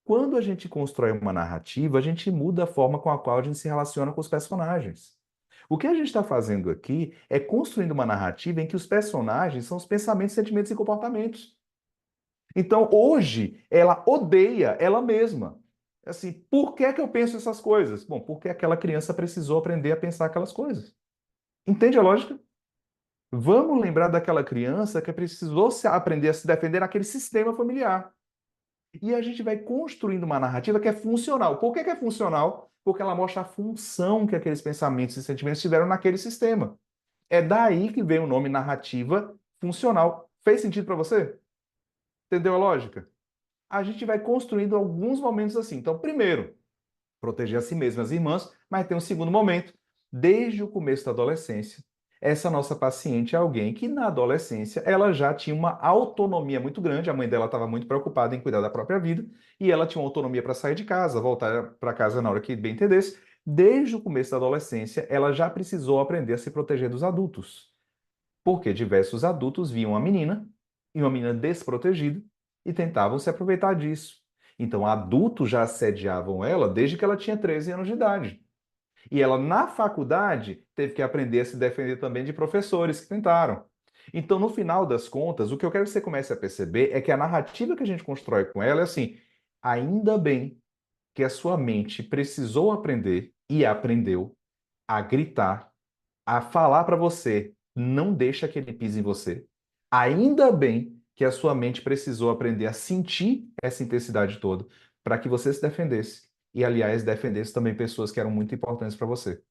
Quando a gente constrói uma narrativa, a gente muda a forma com a qual a gente se relaciona com os personagens. O que a gente está fazendo aqui é construindo uma narrativa em que os personagens são os pensamentos, sentimentos e comportamentos. Então, hoje, ela odeia ela mesma. Assim, por que que eu penso essas coisas? Bom, porque aquela criança precisou aprender a pensar aquelas coisas. Entende a lógica? Vamos lembrar daquela criança que precisou aprender a se defender naquele sistema familiar. E a gente vai construindo uma narrativa que é funcional. Por que que é funcional? Porque ela mostra a função que aqueles pensamentos e sentimentos tiveram naquele sistema. É daí que vem o nome narrativa funcional. Fez sentido para você? Entendeu a lógica? A gente vai construindo alguns momentos assim. Então, primeiro, proteger a si mesmo e as irmãs, mas tem um segundo momento, desde o começo da adolescência. Essa nossa paciente é alguém que na adolescência ela já tinha uma autonomia muito grande, a mãe dela estava muito preocupada em cuidar da própria vida, e ela tinha uma autonomia para sair de casa, voltar para casa na hora que bem entendesse, desde o começo da adolescência, ela já precisou aprender a se proteger dos adultos. Porque diversos adultos viam a menina, e uma menina desprotegida, e tentavam se aproveitar disso. Então, adultos já assediavam ela desde que ela tinha 13 anos de idade. E ela, na faculdade, teve que aprender a se defender também de professores que tentaram. Então, no final das contas, o que eu quero que você comece a perceber é que a narrativa que a gente constrói com ela é assim: ainda bem que a sua mente precisou aprender e aprendeu a gritar, a falar para você, não deixa que ele pise em você. Ainda bem que a sua mente precisou aprender a sentir essa intensidade toda para que você se defendesse. E, aliás, defendesse também pessoas que eram muito importantes para você.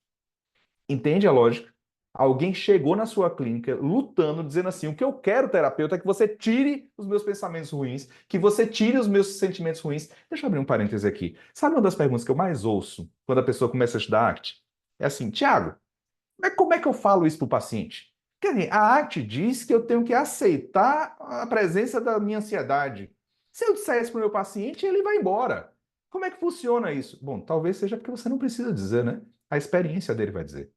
Entende a lógica? Alguém chegou na sua clínica lutando, dizendo assim: o que eu quero, terapeuta, é que você tire os meus pensamentos ruins, que você tire os meus sentimentos ruins. Deixa eu abrir um parêntese aqui. Sabe uma das perguntas que eu mais ouço quando a pessoa começa a estudar arte? É assim: Tiago, mas como é que eu falo isso para o paciente? Quer dizer, a arte diz que eu tenho que aceitar a presença da minha ansiedade. Se eu disser isso para o meu paciente, ele vai embora. Como é que funciona isso? Bom, talvez seja porque você não precisa dizer, né? A experiência dele vai dizer.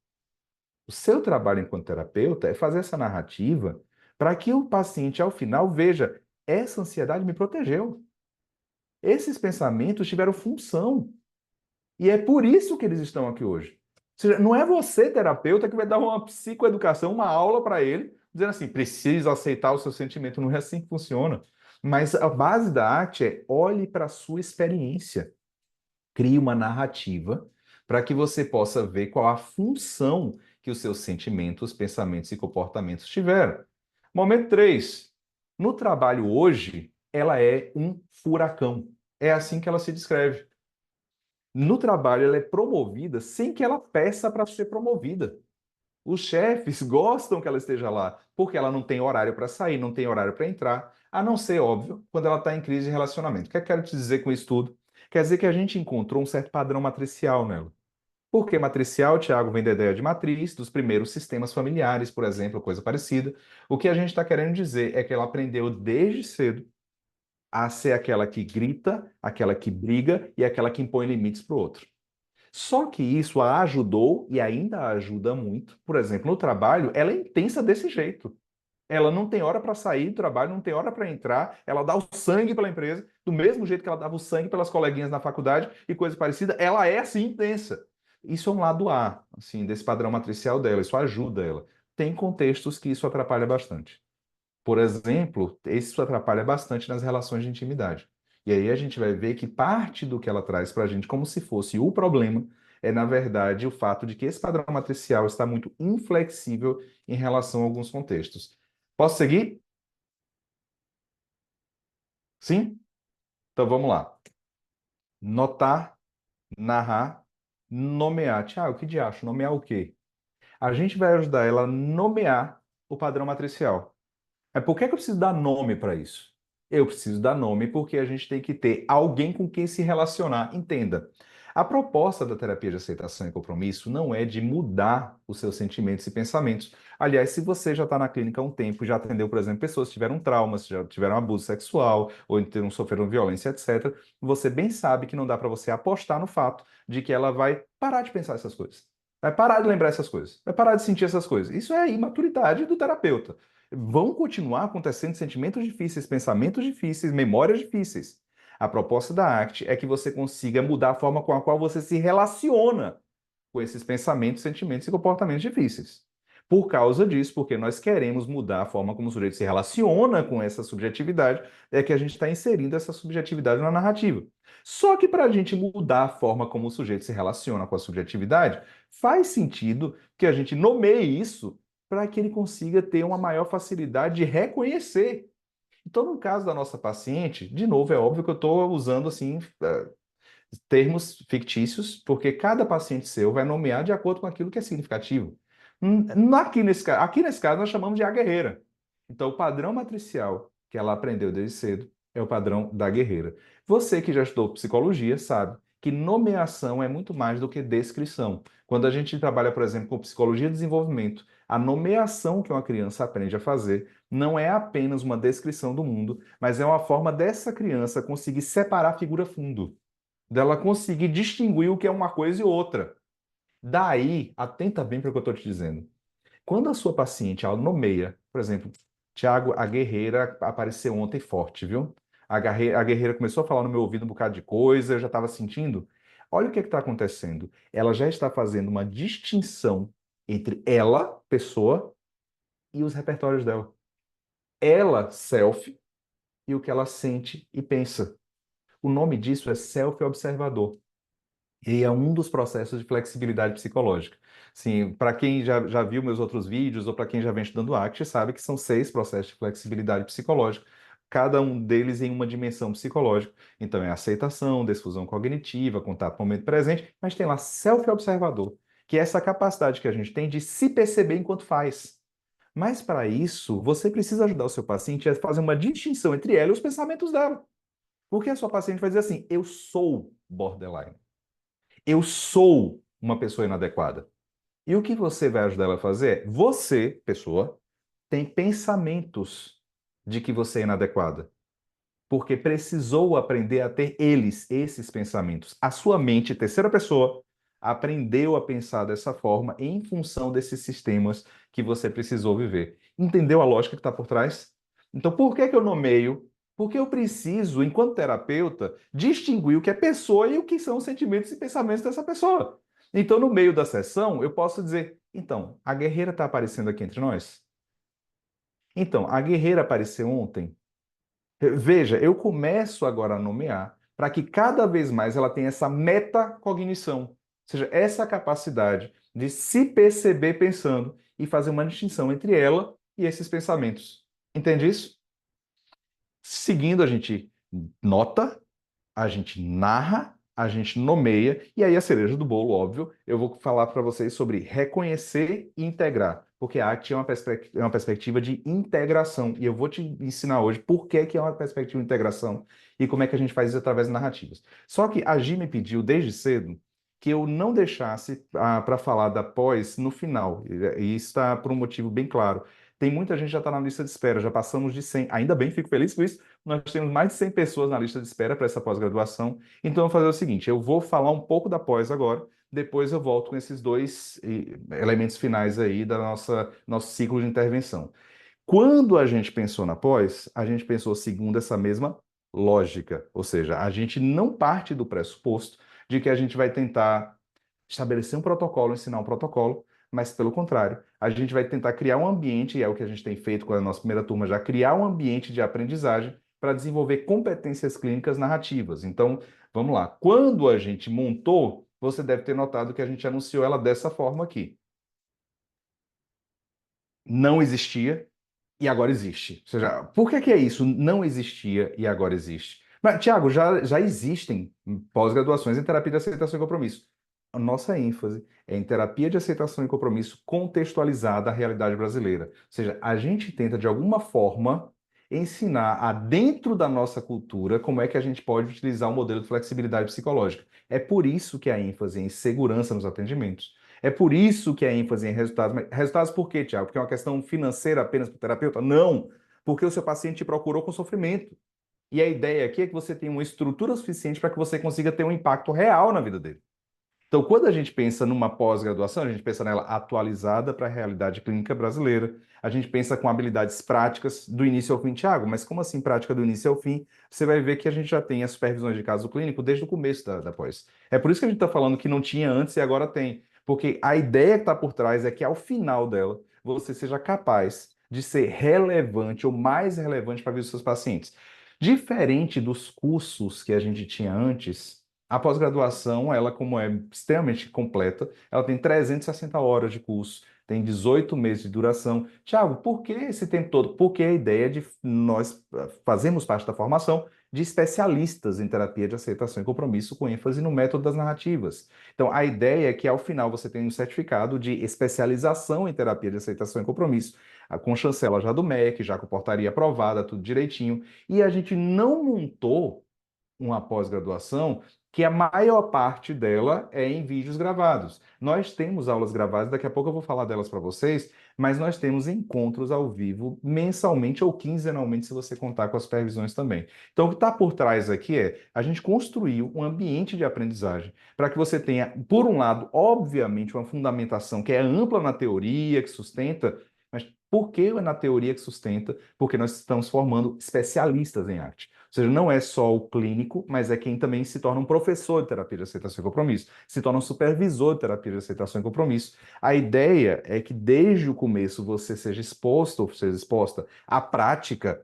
O seu trabalho enquanto terapeuta é fazer essa narrativa para que o paciente, ao final, veja: essa ansiedade me protegeu. Esses pensamentos tiveram função. E é por isso que eles estão aqui hoje. Ou seja, não é você, terapeuta, que vai dar uma psicoeducação, uma aula para ele, dizendo assim: precisa aceitar o seu sentimento. Não é assim que funciona. Mas a base da arte é: olhe para a sua experiência. Crie uma narrativa para que você possa ver qual a função que os seus sentimentos, pensamentos e comportamentos tiveram. Momento 3. No trabalho hoje, ela é um furacão. É assim que ela se descreve. No trabalho, ela é promovida sem que ela peça para ser promovida. Os chefes gostam que ela esteja lá, porque ela não tem horário para sair, não tem horário para entrar, a não ser, óbvio, quando ela está em crise de relacionamento. O que eu quero te dizer com isso tudo? Quer dizer que a gente encontrou um certo padrão matricial nela. Por que matricial? Tiago vem da ideia de matriz, dos primeiros sistemas familiares, por exemplo, coisa parecida. O que a gente está querendo dizer é que ela aprendeu desde cedo a ser aquela que grita, aquela que briga e aquela que impõe limites para o outro. Só que isso a ajudou e ainda a ajuda muito. Por exemplo, no trabalho, ela é intensa desse jeito. Ela não tem hora para sair do trabalho, não tem hora para entrar, ela dá o sangue pela empresa, do mesmo jeito que ela dava o sangue pelas coleguinhas na faculdade e coisa parecida, ela é assim intensa. Isso é um lado A, assim, desse padrão matricial dela, isso ajuda ela. Tem contextos que isso atrapalha bastante. Por exemplo, isso atrapalha bastante nas relações de intimidade. E aí a gente vai ver que parte do que ela traz para a gente, como se fosse o problema, é, na verdade, o fato de que esse padrão matricial está muito inflexível em relação a alguns contextos. Posso seguir? Sim? Então vamos lá. Notar, narrar, nomear. Tiago, que diacho? Nomear o quê? A gente vai ajudar ela a nomear o padrão matricial. Mas por que que eu preciso dar nome para isso? Eu preciso dar nome porque a gente tem que ter alguém com quem se relacionar. Entenda, a proposta da terapia de aceitação e compromisso não é de mudar os seus sentimentos e pensamentos. Aliás, se você já está na clínica há um tempo, já atendeu, por exemplo, pessoas que tiveram traumas, já tiveram abuso sexual ou então sofreram violência, etc., você bem sabe que não dá para você apostar no fato de que ela vai parar de pensar essas coisas. Vai parar de lembrar essas coisas, vai parar de sentir essas coisas. Isso é a imaturidade do terapeuta. Vão continuar acontecendo sentimentos difíceis, pensamentos difíceis, memórias difíceis. A proposta da ACT é que você consiga mudar a forma com a qual você se relaciona com esses pensamentos, sentimentos e comportamentos difíceis. Por causa disso, porque nós queremos mudar a forma como o sujeito se relaciona com essa subjetividade, é que a gente está inserindo essa subjetividade na narrativa. Só que para a gente mudar a forma como o sujeito se relaciona com a subjetividade, faz sentido que a gente nomeie isso para que ele consiga ter uma maior facilidade de reconhecer. Então, no caso da nossa paciente, de novo, é óbvio que eu estou usando assim termos fictícios, porque cada paciente seu vai nomear de acordo com aquilo que é significativo. Aqui nesse caso, nós chamamos de a guerreira. Então, o padrão matricial que ela aprendeu desde cedo é o padrão da guerreira. Você que já estudou psicologia sabe que nomeação é muito mais do que descrição. Quando a gente trabalha, por exemplo, com psicologia de desenvolvimento, a nomeação que uma criança aprende a fazer não é apenas uma descrição do mundo, mas é uma forma dessa criança conseguir separar figura fundo, dela conseguir distinguir o que é uma coisa e outra. Daí, atenta bem para o que eu estou te dizendo. Quando a sua paciente, ela nomeia, por exemplo, Tiago, a guerreira apareceu ontem forte, viu? A guerreira começou a falar no meu ouvido um bocado de coisa, eu já estava sentindo. Olha o que está acontecendo. Ela já está fazendo uma distinção entre ela, pessoa, e os repertórios dela. Ela, self, e o que ela sente e pensa. O nome disso é self-observador. E é um dos processos de flexibilidade psicológica. Sim, para quem já viu meus outros vídeos ou para quem já vem estudando ACT, sabe que são 6 processos de flexibilidade psicológica, cada um deles em uma dimensão psicológica. Então é aceitação, desfusão cognitiva, contato com o momento presente, mas tem lá self-observador, que é essa capacidade que a gente tem de se perceber enquanto faz. Mas para isso, você precisa ajudar o seu paciente a fazer uma distinção entre ela e os pensamentos dela. Porque a sua paciente vai dizer assim: eu sou borderline. Eu sou uma pessoa inadequada. E o que você vai ajudar ela a fazer é, você, pessoa, tem pensamentos de que você é inadequada, porque precisou aprender a ter esses pensamentos. A sua mente, terceira pessoa, aprendeu a pensar dessa forma em função desses sistemas que você precisou viver. Entendeu a lógica que está por trás? Então, por que que eu nomeio? Porque eu preciso, enquanto terapeuta, distinguir o que é pessoa e o que são os sentimentos e pensamentos dessa pessoa. Então, no meio da sessão, eu posso dizer: então, a guerreira está aparecendo aqui entre nós? Então, a guerreira apareceu ontem? Veja, eu começo agora a nomear para que cada vez mais ela tenha essa metacognição, ou seja, essa capacidade de se perceber pensando e fazer uma distinção entre ela e esses pensamentos. Entende isso? Seguindo, a gente nota, a gente narra, a gente nomeia, e aí a cereja do bolo, óbvio, eu vou falar para vocês sobre reconhecer e integrar, porque a ACT é uma perspectiva de integração, e eu vou te ensinar hoje por que que é uma perspectiva de integração e como é que a gente faz isso através de narrativas. Só que a Gi me pediu desde cedo que eu não deixasse para falar da pós no final, e isso está por um motivo bem claro. Tem muita gente que já está na lista de espera, já passamos de 100, ainda bem, fico feliz com isso, nós temos mais de 100 pessoas na lista de espera para essa pós-graduação. Então, eu vou fazer o seguinte: eu vou falar um pouco da pós agora, depois eu volto com esses dois elementos finais aí da nosso ciclo de intervenção. Quando a gente pensou na pós, a gente pensou segundo essa mesma lógica, ou seja, a gente não parte do pressuposto de que a gente vai tentar estabelecer um protocolo, ensinar um protocolo, mas pelo contrário, a gente vai tentar criar um ambiente, e é o que a gente tem feito com a nossa primeira turma já, criar um ambiente de aprendizagem para desenvolver competências clínicas narrativas. Então, vamos lá. Quando a gente montou, você deve ter notado que a gente anunciou ela dessa forma aqui. Não existia e agora existe. Ou seja, por que que é isso? Não existia e agora existe. Mas, Tiago, já existem pós-graduações em terapia de aceitação e compromisso. A nossa ênfase é em terapia de aceitação e compromisso contextualizada à realidade brasileira. Ou seja, a gente tenta, de alguma forma, ensinar a dentro da nossa cultura como é que a gente pode utilizar o modelo de flexibilidade psicológica. É por isso que a ênfase é em segurança nos atendimentos. É por isso que a ênfase em resultados. Mas resultados por quê, Tiago? Porque é uma questão financeira apenas para o terapeuta? Não, porque o seu paciente te procurou com sofrimento. E a ideia aqui é que você tenha uma estrutura suficiente para que você consiga ter um impacto real na vida dele. Então, quando a gente pensa numa pós-graduação, a gente pensa nela atualizada para a realidade clínica brasileira. A gente pensa com habilidades práticas do início ao fim, Tiago, mas como assim prática do início ao fim? Você vai ver que a gente já tem as supervisões de caso clínico desde o começo da pós. É por isso que a gente está falando que não tinha antes e agora tem. Porque a ideia que está por trás é que ao final dela, você seja capaz de ser relevante ou mais relevante para a vida dos seus pacientes. Diferente dos cursos que a gente tinha antes, a pós-graduação, ela como é extremamente completa, ela tem 360 horas de curso, tem 18 meses de duração. Tiago, por que esse tempo todo? Porque a ideia de nós fazermos parte da formação de especialistas em terapia de aceitação e compromisso com ênfase no método das narrativas. Então, a ideia é que ao final você tenha um certificado de especialização em terapia de aceitação e compromisso, com chancela já do MEC, já com portaria aprovada, tudo direitinho. E a gente não montou uma pós-graduação que a maior parte dela é em vídeos gravados. Nós temos aulas gravadas, daqui a pouco eu vou falar delas para vocês, mas nós temos encontros ao vivo mensalmente ou quinzenalmente, se você contar com as supervisões também. Então, o que está por trás aqui é a gente construiu um ambiente de aprendizagem para que você tenha, por um lado, obviamente, uma fundamentação que é ampla na teoria, que sustenta, mas por que é na teoria que sustenta? Porque nós estamos formando especialistas em arte. Ou seja, não é só o clínico, mas é quem também se torna um professor de terapia de aceitação e compromisso, se torna um supervisor de terapia de aceitação e compromisso. A ideia é que desde o começo você seja exposto ou seja exposta à prática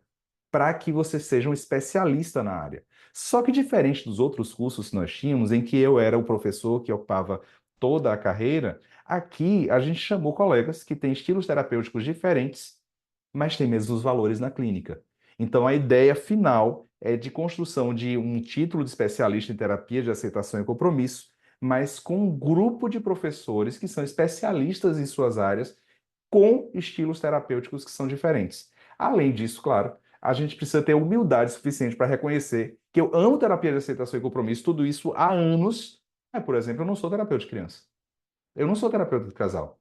para que você seja um especialista na área. Só que diferente dos outros cursos que nós tínhamos, em que eu era o professor que ocupava toda a carreira, aqui a gente chamou colegas que têm estilos terapêuticos diferentes, mas têm mesmos valores na clínica. Então a ideia final é de construção de um título de especialista em terapia de aceitação e compromisso, mas com um grupo de professores que são especialistas em suas áreas, com estilos terapêuticos que são diferentes. Além disso, claro, a gente precisa ter humildade suficiente para reconhecer que eu amo terapia de aceitação e compromisso, tudo isso há anos. Por exemplo, eu não sou terapeuta de criança. Eu não sou terapeuta de casal.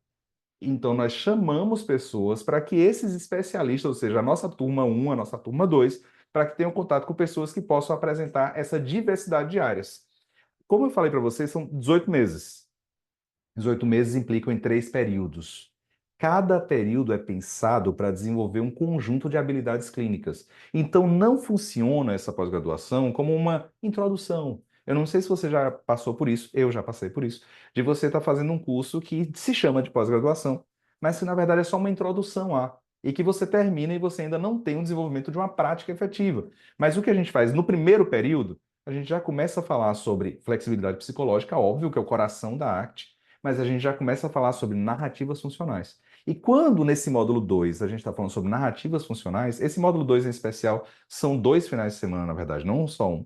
Então, nós chamamos pessoas para que esses especialistas, ou seja, a nossa turma um, a nossa turma 2, para que tenham contato com pessoas que possam apresentar essa diversidade de áreas. Como eu falei para vocês, são 18 meses. 18 meses implicam em 3 períodos. Cada período é pensado para desenvolver um conjunto de habilidades clínicas. Então, não funciona essa pós-graduação como uma introdução. Eu não sei se você já passou por isso, eu já passei por isso, de você estar fazendo um curso que se chama de pós-graduação, mas que na verdade é só uma introdução a, e que você termina e você ainda não tem o desenvolvimento de uma prática efetiva. Mas o que a gente faz no primeiro período, a gente já começa a falar sobre flexibilidade psicológica, óbvio que é o coração da arte, mas a gente já começa a falar sobre narrativas funcionais. E quando nesse módulo 2 a gente está falando sobre narrativas funcionais, esse módulo 2 em especial são 2 finais de semana, na verdade, não só um,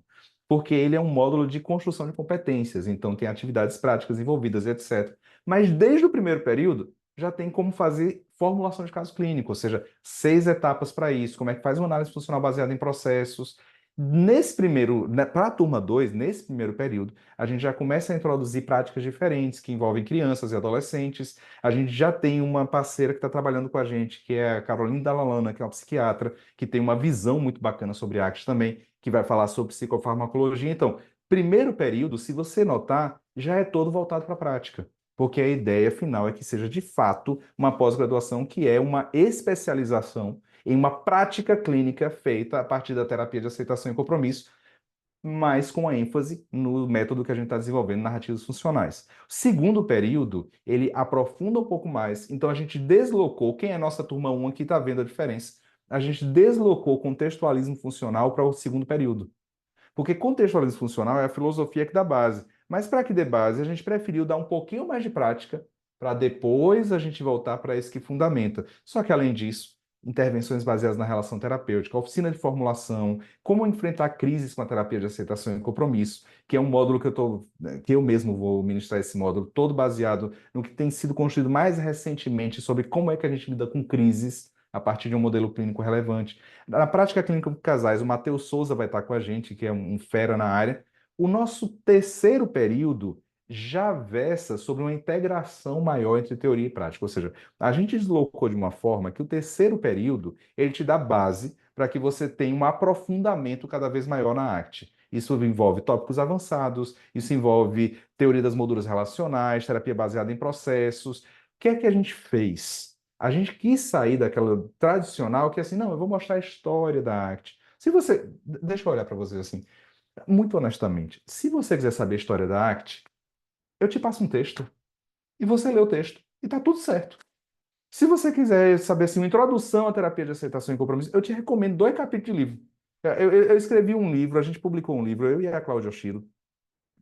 porque ele é um módulo de construção de competências, então tem atividades práticas envolvidas, etc. Mas desde o primeiro período já tem como fazer formulação de caso clínico, ou seja, 6 etapas para isso, como é que faz uma análise funcional baseada em processos. Nesse primeiro, para a turma 2, nesse primeiro período, a gente já começa a introduzir práticas diferentes que envolvem crianças e adolescentes. A gente já tem uma parceira que está trabalhando com a gente, que é a Caroline Dalalana, que é uma psiquiatra, que tem uma visão muito bacana sobre arte também, que vai falar sobre psicofarmacologia. Então, primeiro período, se você notar, já é todo voltado para a prática, porque a ideia final é que seja de fato uma pós-graduação que é uma especialização em uma prática clínica feita a partir da terapia de aceitação e compromisso, mas com a ênfase no método que a gente está desenvolvendo, narrativas funcionais. O segundo período, ele aprofunda um pouco mais, então a gente deslocou, quem é nossa turma um aqui está vendo a diferença, a gente deslocou o contextualismo funcional para o segundo período. Porque contextualismo funcional é a filosofia que dá base. Mas para que dê base, a gente preferiu dar um pouquinho mais de prática para depois a gente voltar para esse que fundamenta. Só que, além disso, intervenções baseadas na relação terapêutica, oficina de formulação, como enfrentar crises com a terapia de aceitação e compromisso, que é um módulo que eu mesmo vou ministrar esse módulo, todo baseado no que tem sido construído mais recentemente sobre como é que a gente lida com crises a partir de um modelo clínico relevante. Na prática clínica com casais, o Matheus Souza vai estar com a gente, que é um fera na área. O nosso terceiro período já versa sobre uma integração maior entre teoria e prática, ou seja, a gente deslocou de uma forma que o terceiro período ele te dá base para que você tenha um aprofundamento cada vez maior na arte. Isso envolve tópicos avançados, isso envolve teoria das molduras relacionais, terapia baseada em processos. O que é que a gente fez? A gente quis sair daquela tradicional que é assim, não, eu vou mostrar a história da arte. Se você, deixa eu olhar para você assim, muito honestamente, se você quiser saber a história da arte, eu te passo um texto e você lê o texto e tá tudo certo. Se você quiser saber assim, uma introdução à terapia de aceitação e compromisso, eu te recomendo 2 capítulos de livro. Eu escrevi um livro, a gente publicou um livro, eu e a Cláudia Oshiro.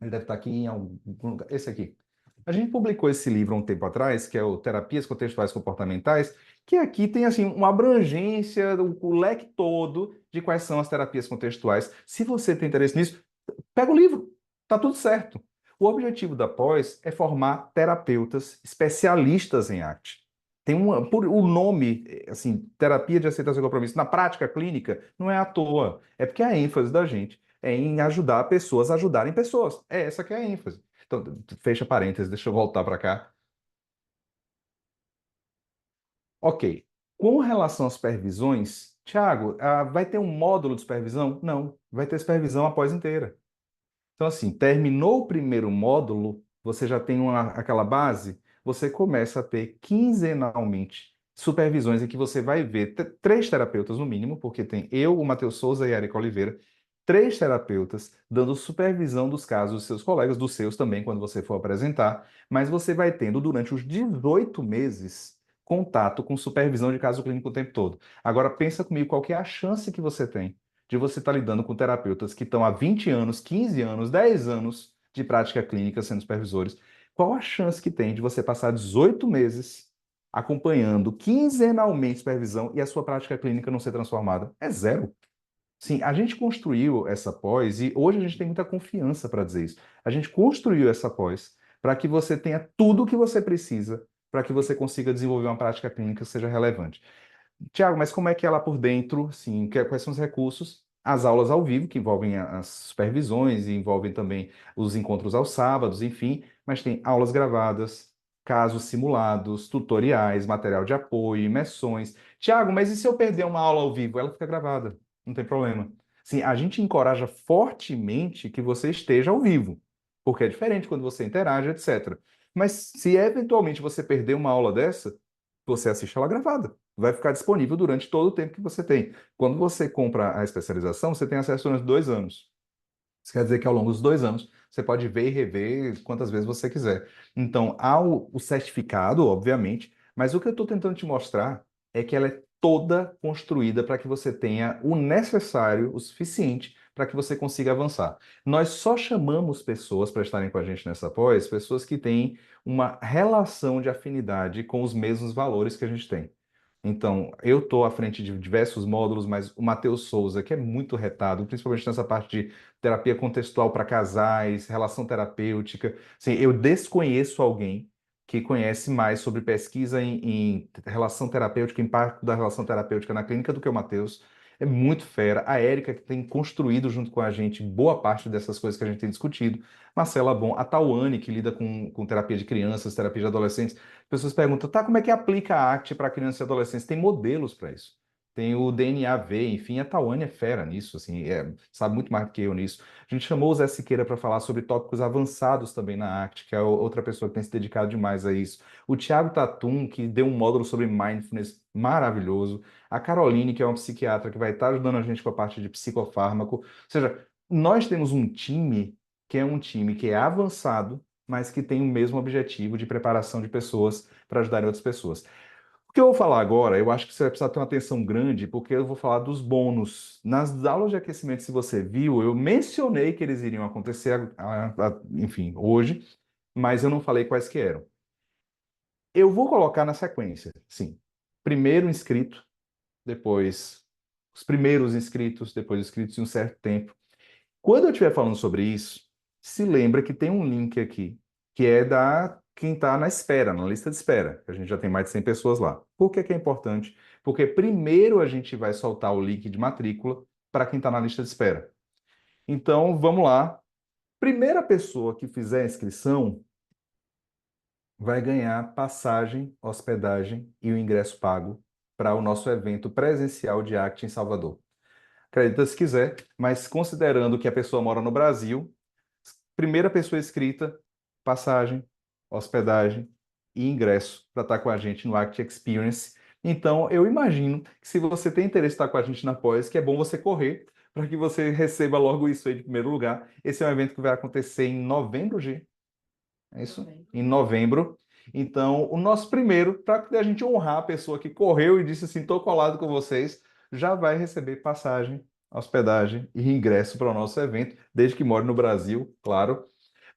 Ele deve estar aqui em algum lugar. Esse aqui. A gente publicou esse livro há um tempo atrás, que é o Terapias Contextuais Comportamentais, que aqui tem assim uma abrangência, o leque todo de quais são as terapias contextuais. Se você tem interesse nisso, pega o livro, tá tudo certo. O objetivo da pós é formar terapeutas especialistas em arte. Tem o nome, assim, terapia de aceitação e compromisso, na prática clínica, não é à toa. É porque a ênfase da gente é em ajudar pessoas a ajudarem pessoas. É essa que é a ênfase. Então, fecha parênteses, deixa eu voltar para cá. Ok. Com relação às supervisões, Tiago, vai ter um módulo de supervisão? Não, vai ter supervisão após inteira. Então, assim, terminou o primeiro módulo, você já tem aquela base, você começa a ter quinzenalmente supervisões em que você vai ver três terapeutas no mínimo, porque tem eu, o Matheus Souza e a Erika Oliveira, três terapeutas dando supervisão dos casos dos seus colegas, dos seus também, quando você for apresentar, mas você vai tendo durante os 18 meses contato com supervisão de caso clínico o tempo todo. Agora, pensa comigo, qual que é a chance que você tem de você estar lidando com terapeutas que estão há 20 anos, 15 anos, 10 anos de prática clínica sendo supervisores? Qual a chance que tem de você passar 18 meses acompanhando quinzenalmente supervisão e a sua prática clínica não ser transformada? É zero. Sim, a gente construiu essa pós e hoje a gente tem muita confiança para dizer isso. A gente construiu essa pós para que você tenha tudo o que você precisa para que você consiga desenvolver uma prática clínica que seja relevante. Tiago, mas como é que é lá por dentro? Sim, quais são os recursos? As aulas ao vivo, que envolvem as supervisões e envolvem também os encontros aos sábados, enfim, mas tem aulas gravadas, casos simulados, tutoriais, material de apoio, imersões. Tiago, mas e se eu perder uma aula ao vivo? Ela fica gravada, não tem problema. Sim, a gente encoraja fortemente que você esteja ao vivo, porque é diferente quando você interage, etc. Mas se eventualmente você perder uma aula dessa, você assiste ela gravada, vai ficar disponível durante todo o tempo que você tem. Quando você compra a especialização, você tem acesso durante 2 anos. Isso quer dizer que ao longo dos 2 anos, você pode ver e rever quantas vezes você quiser. Então, há o certificado, obviamente, mas o que eu estou tentando te mostrar é que ela é toda construída para que você tenha o necessário, o suficiente, para que você consiga avançar. Nós só chamamos pessoas para estarem com a gente nessa pós, pessoas que têm uma relação de afinidade com os mesmos valores que a gente tem. Então, eu estou à frente de diversos módulos, mas o Matheus Souza, que é muito retado, principalmente nessa parte de terapia contextual para casais, relação terapêutica. Assim, eu desconheço alguém que conhece mais sobre pesquisa em relação terapêutica, impacto da relação terapêutica na clínica do que o Matheus. É muito fera. A Érica, que tem construído junto com a gente boa parte dessas coisas que a gente tem discutido. Marcela Bom, a Tauane, que lida com terapia de crianças, terapia de adolescentes. As pessoas perguntam, tá, como é que aplica a ACT para crianças e adolescentes? Tem modelos para isso. Tem o DNA-V, enfim, a Tawane é fera nisso, assim, sabe muito mais do que eu nisso. A gente chamou o Zé Siqueira para falar sobre tópicos avançados também na ACT, que é outra pessoa que tem se dedicado demais a isso. O Thiago Tatum, que deu um módulo sobre mindfulness maravilhoso. A Caroline, que é uma psiquiatra que vai estar ajudando a gente com a parte de psicofármaco. Ou seja, nós temos um time que é avançado, mas que tem o mesmo objetivo de preparação de pessoas para ajudarem outras pessoas. O que eu vou falar agora, eu acho que você vai precisar ter uma atenção grande, porque eu vou falar dos bônus. Nas aulas de aquecimento, se você viu, eu mencionei que eles iriam acontecer, enfim, hoje, mas eu não falei quais que eram. Eu vou colocar na sequência, sim. Primeiro inscrito, depois os primeiros inscritos, depois inscritos em um certo tempo. Quando eu estiver falando sobre isso, se lembra que tem um link aqui, que é da quem está na espera, na lista de espera. A gente já tem mais de 100 pessoas lá. Por que que é importante? Porque primeiro a gente vai soltar o link de matrícula para quem está na lista de espera. Então, vamos lá. Primeira pessoa que fizer a inscrição vai ganhar passagem, hospedagem e o ingresso pago para o nosso evento presencial de ACT em Salvador. Acredita se quiser, mas considerando que a pessoa mora no Brasil, primeira pessoa inscrita, passagem, hospedagem e ingresso para estar com a gente no Act Experience. Então, eu imagino que se você tem interesse em estar com a gente na pós, que é bom você correr para que você receba logo isso aí de primeiro lugar. Esse é um evento que vai acontecer em novembro, G. É isso? Em novembro. Então, o nosso primeiro, para a gente honrar a pessoa que correu e disse assim, estou colado com vocês, já vai receber passagem, hospedagem e ingresso para o nosso evento, desde que more no Brasil, claro.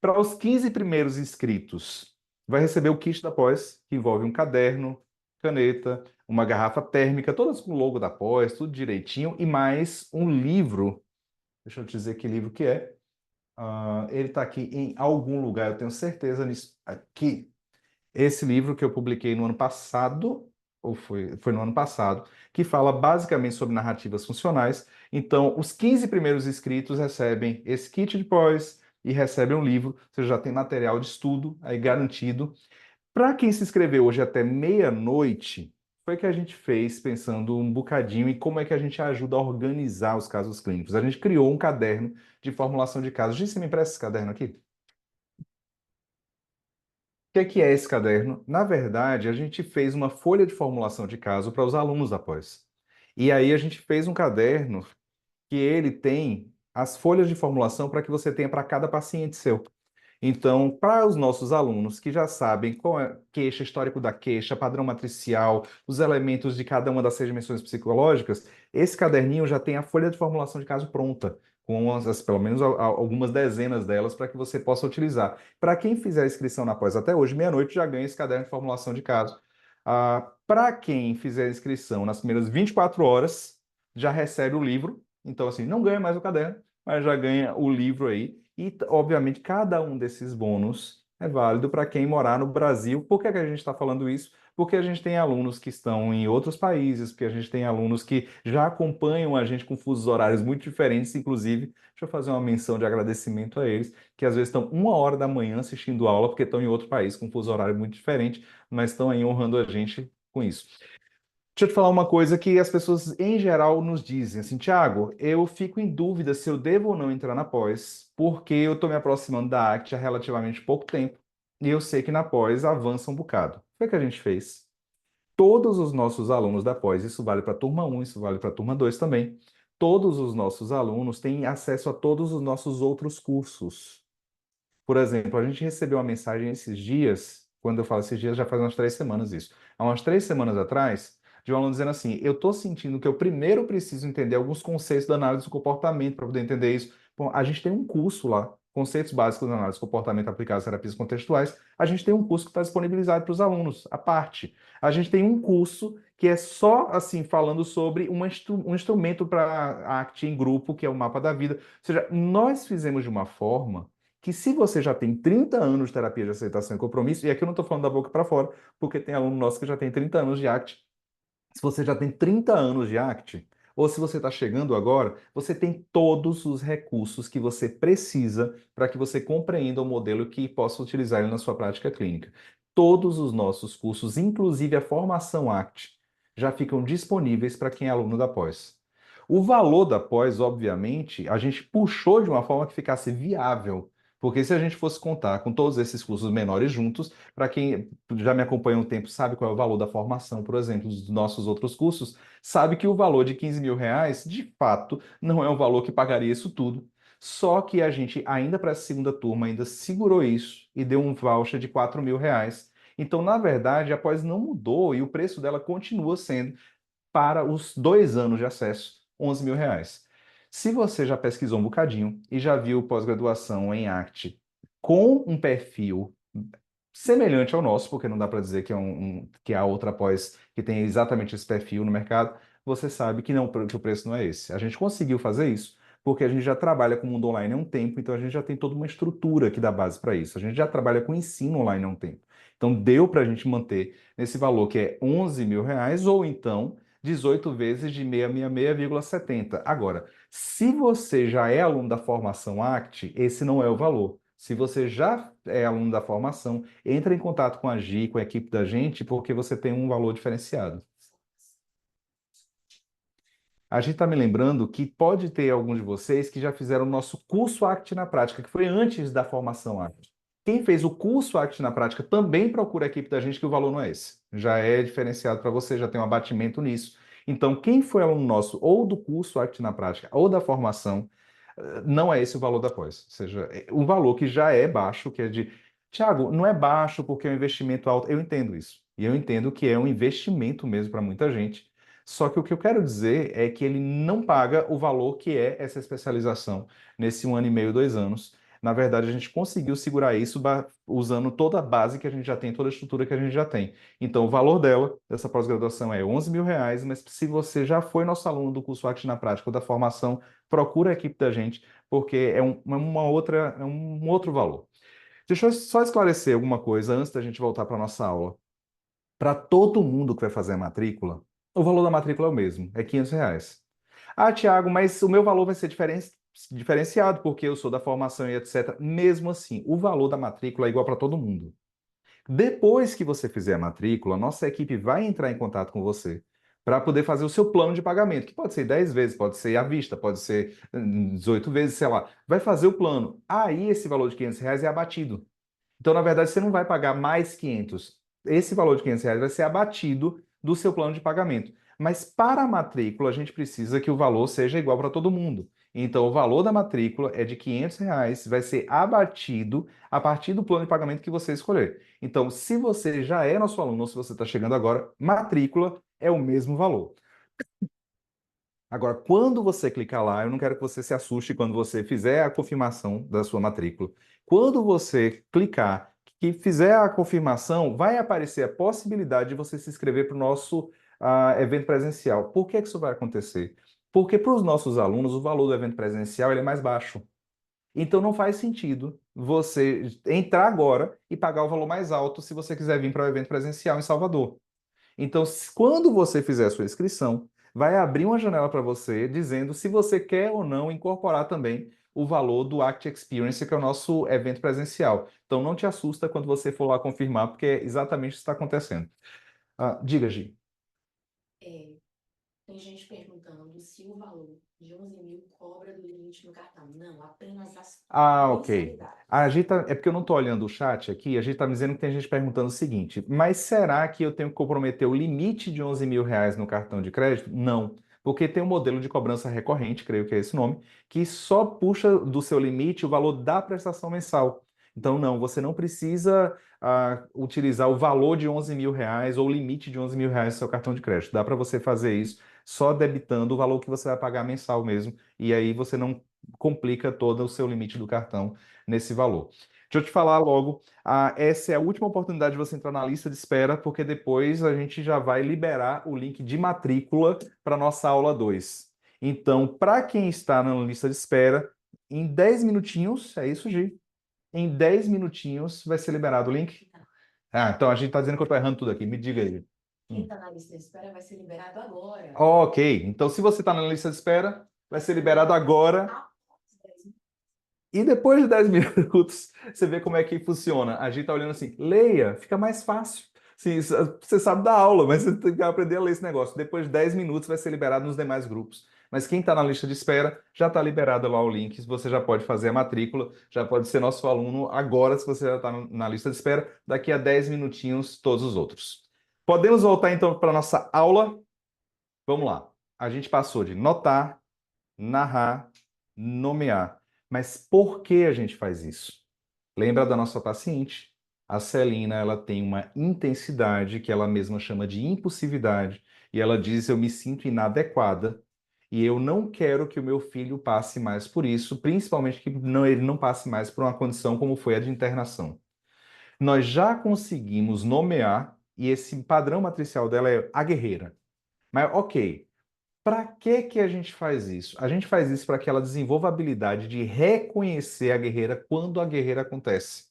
Para os 15 primeiros inscritos, vai receber o kit da Pós, que envolve um caderno, caneta, uma garrafa térmica, todas com o logo da Pós, tudo direitinho, e mais um livro. Deixa eu te dizer que livro que é. Ele está aqui em algum lugar, eu tenho certeza nisso. Aqui, esse livro que eu publiquei no ano passado, ou foi no ano passado, que fala basicamente sobre narrativas funcionais. Então, os 15 primeiros inscritos recebem esse kit de pós e recebem um livro. Você já tem material de estudo aí garantido. Para quem se inscreveu hoje até meia-noite, foi que a gente fez pensando um bocadinho em como é que a gente ajuda a organizar os casos clínicos. A gente criou um caderno de formulação de casos. Disse, me empresta esse caderno aqui. O que é esse caderno? Na verdade, a gente fez uma folha de formulação de caso para os alunos da pós. E aí a gente fez um caderno que ele tem as folhas de formulação para que você tenha para cada paciente seu. Então, para os nossos alunos que já sabem qual é a queixa, histórico da queixa, padrão matricial, os elementos de cada uma das seis dimensões psicológicas, esse caderninho já tem a folha de formulação de caso pronta, com pelo menos algumas dezenas delas para que você possa utilizar. Para quem fizer a inscrição na pós até hoje, meia-noite, já ganha esse caderno de formulação de caso. Para quem fizer a inscrição nas primeiras 24 horas, já recebe o livro. Então, assim, não ganha mais o caderno, mas já ganha o livro aí. E, obviamente, cada um desses bônus é válido para quem morar no Brasil. Por que é que a gente está falando isso? Porque a gente tem alunos que estão em outros países, porque a gente tem alunos que já acompanham a gente com fusos horários muito diferentes, inclusive. Deixa eu fazer uma menção de agradecimento a eles, que às vezes estão 1 hora da manhã assistindo aula, porque estão em outro país com fuso horário muito diferente, mas estão aí honrando a gente com isso. Deixa eu te falar uma coisa que as pessoas em geral nos dizem, assim, Tiago, eu fico em dúvida se eu devo ou não entrar na pós, porque eu estou me aproximando da ACT há relativamente pouco tempo, e eu sei que na pós avança um bocado. O que é que a gente fez? Todos os nossos alunos da pós, isso vale para a turma 1, isso vale para a turma 2 também, todos os nossos alunos têm acesso a todos os nossos outros cursos. Por exemplo, a gente recebeu uma mensagem esses dias, quando eu falo esses dias, já faz umas 3 semanas isso. Há umas 3 semanas atrás, de um aluno dizendo assim: eu estou sentindo que eu primeiro preciso entender alguns conceitos da análise do comportamento para poder entender isso. Bom, a gente tem um curso lá, Conceitos Básicos da Análise do Comportamento Aplicados a Terapias Contextuais. A gente tem um curso que está disponibilizado para os alunos, à parte. A gente tem um curso que é só, assim, falando sobre um instrumento para ACT em grupo, que é o Mapa da Vida. Ou seja, nós fizemos de uma forma que se você já tem 30 anos de terapia de aceitação e compromisso, e aqui eu não estou falando da boca para fora, porque tem aluno nosso que já tem 30 anos de ACT. Se você já tem 30 anos de ACT, ou se você está chegando agora, você tem todos os recursos que você precisa para que você compreenda o modelo que possa utilizar ele na sua prática clínica. Todos os nossos cursos, inclusive a formação ACT, já ficam disponíveis para quem é aluno da pós. O valor da pós, obviamente, a gente puxou de uma forma que ficasse viável, porque se a gente fosse contar com todos esses cursos menores juntos, para quem já me acompanha há um tempo, sabe qual é o valor da formação, por exemplo, dos nossos outros cursos, sabe que o valor de 15 mil reais, de fato, não é um valor que pagaria isso tudo. Só que a gente, ainda para a segunda turma, ainda segurou isso e deu um voucher de 4 mil reais. Então, na verdade, a pós não mudou e o preço dela continua sendo, para os 2 anos de acesso, 11 mil reais. Se você já pesquisou um bocadinho e já viu pós-graduação em arte com um perfil semelhante ao nosso, porque não dá para dizer que que a outra pós que tem exatamente esse perfil no mercado, você sabe que, não, que o preço não é esse. A gente conseguiu fazer isso porque a gente já trabalha com o mundo online há um tempo, então a gente já tem toda uma estrutura que dá base para isso. A gente já trabalha com ensino online há um tempo. Então deu para a gente manter nesse valor que é 11 mil reais, ou então 18 vezes de 666,70. Agora, se você já é aluno da formação ACT, esse não é o valor. Se você já é aluno da formação, entre em contato com a GI, com a equipe da gente, porque você tem um valor diferenciado. A gente está me lembrando que pode ter alguns de vocês que já fizeram o nosso curso ACT na prática, que foi antes da formação ACT. Quem fez o curso ACT na prática também procura a equipe da gente, que o valor não é esse. Já é diferenciado para você, já tem um abatimento nisso. Então, quem foi aluno nosso ou do curso ACT na prática ou da formação, não é esse o valor da pós. Ou seja, o valor que já é baixo, que é de, Tiago, não é baixo porque é um investimento alto. Eu entendo isso. E eu entendo que é um investimento mesmo para muita gente. Só que o que eu quero dizer é que ele não paga o valor que é essa especialização nesse 1 ano e meio, 2 anos. Na verdade, a gente conseguiu segurar isso usando toda a base que a gente já tem, toda a estrutura que a gente já tem. Então, o valor dela, dessa pós-graduação, é 11 mil reais, mas se você já foi nosso aluno do curso Arte na Prática ou da formação, procura a equipe da gente, porque é um outro valor. Deixa eu só esclarecer alguma coisa antes da gente voltar para a nossa aula. Para todo mundo que vai fazer a matrícula, o valor da matrícula é o mesmo, é 500 reais. Ah, Tiago, mas o meu valor vai ser diferenciado porque eu sou da formação e etc. Mesmo assim, o valor da matrícula é igual para todo mundo. Depois que você fizer a matrícula, nossa equipe vai entrar em contato com você para poder fazer o seu plano de pagamento, que pode ser 10 vezes, pode ser à vista, pode ser 18 vezes, sei lá. Vai fazer o plano. Aí esse valor de R$ 500 é abatido. Então, na verdade, você não vai pagar mais 500. Esse valor de R$ 500 vai ser abatido do seu plano de pagamento. Mas para a matrícula, a gente precisa que o valor seja igual para todo mundo. Então, o valor da matrícula é de R$ 500, vai ser abatido a partir do plano de pagamento que você escolher. Então, se você já é nosso aluno ou se você está chegando agora, matrícula é o mesmo valor. Agora, quando você clicar lá, eu não quero que você se assuste quando você fizer a confirmação da sua matrícula. Quando você clicar que fizer a confirmação, vai aparecer a possibilidade de você se inscrever para o nosso evento presencial. Por que que isso vai acontecer? Porque para os nossos alunos, o valor do evento presencial ele é mais baixo. Então não faz sentido você entrar agora e pagar o valor mais alto se você quiser vir para o evento presencial em Salvador. Então, quando você fizer a sua inscrição, vai abrir uma janela para você dizendo se você quer ou não incorporar também o valor do Act Experience, que é o nosso evento presencial. Então, não te assusta quando você for lá confirmar, porque é exatamente isso que está acontecendo. Diga, Gi. É, tem gente perguntando se o valor de 11 mil cobra do limite no cartão. Não, apenas as Ok. mensalidades. É porque eu não estou olhando o chat aqui, a gente está me dizendo que tem gente perguntando o seguinte, mas será que eu tenho que comprometer o limite de R$ 11.000 no cartão de crédito? Não, porque tem um modelo de cobrança recorrente, creio que é esse o nome, que só puxa do seu limite o valor da prestação mensal. Então, não, você não precisa utilizar o valor de R$ 11.000 ou o limite de R$ 11.000 no seu cartão de crédito. Dá para você fazer isso só debitando o valor que você vai pagar mensal mesmo, e aí você não complica todo o seu limite do cartão nesse valor. Deixa eu te falar logo, essa é a última oportunidade de você entrar na lista de espera, porque depois a gente já vai liberar o link de matrícula para nossa aula 2. Então, para quem está na lista de espera, em 10 minutinhos, é isso, Gi? Em 10 minutinhos vai ser liberado o link? Não. Então a gente está dizendo que eu estou errando tudo aqui, me diga aí. Quem Hum. está na lista de espera vai ser liberado agora. Ok, então se você está na lista de espera, vai ser liberado agora. Após 10 minutos. E depois de 10 minutos, você vê como é que funciona. A gente tá olhando assim, leia, fica mais fácil. Sim, você sabe da aula, mas você tem que aprender a ler esse negócio. Depois de 10 minutos vai ser liberado nos demais grupos. Mas quem está na lista de espera, já está liberado lá o link. Você já pode fazer a matrícula, já pode ser nosso aluno agora, se você já está na lista de espera. Daqui a 10 minutinhos, todos os outros. Podemos voltar então para a nossa aula? Vamos lá. A gente passou de notar, narrar, nomear. Mas por que a gente faz isso? Lembra da nossa paciente? A Celina, ela tem uma intensidade que ela mesma chama de impulsividade, e ela diz: eu me sinto inadequada e eu não quero que o meu filho passe mais por isso, principalmente que ele não passe mais por uma condição como foi a de internação. Nós já conseguimos nomear e esse padrão matricial dela é a guerreira. Mas ok, para que que a gente faz isso? A gente faz isso para que ela desenvolva a habilidade de reconhecer a guerreira quando a guerreira acontece.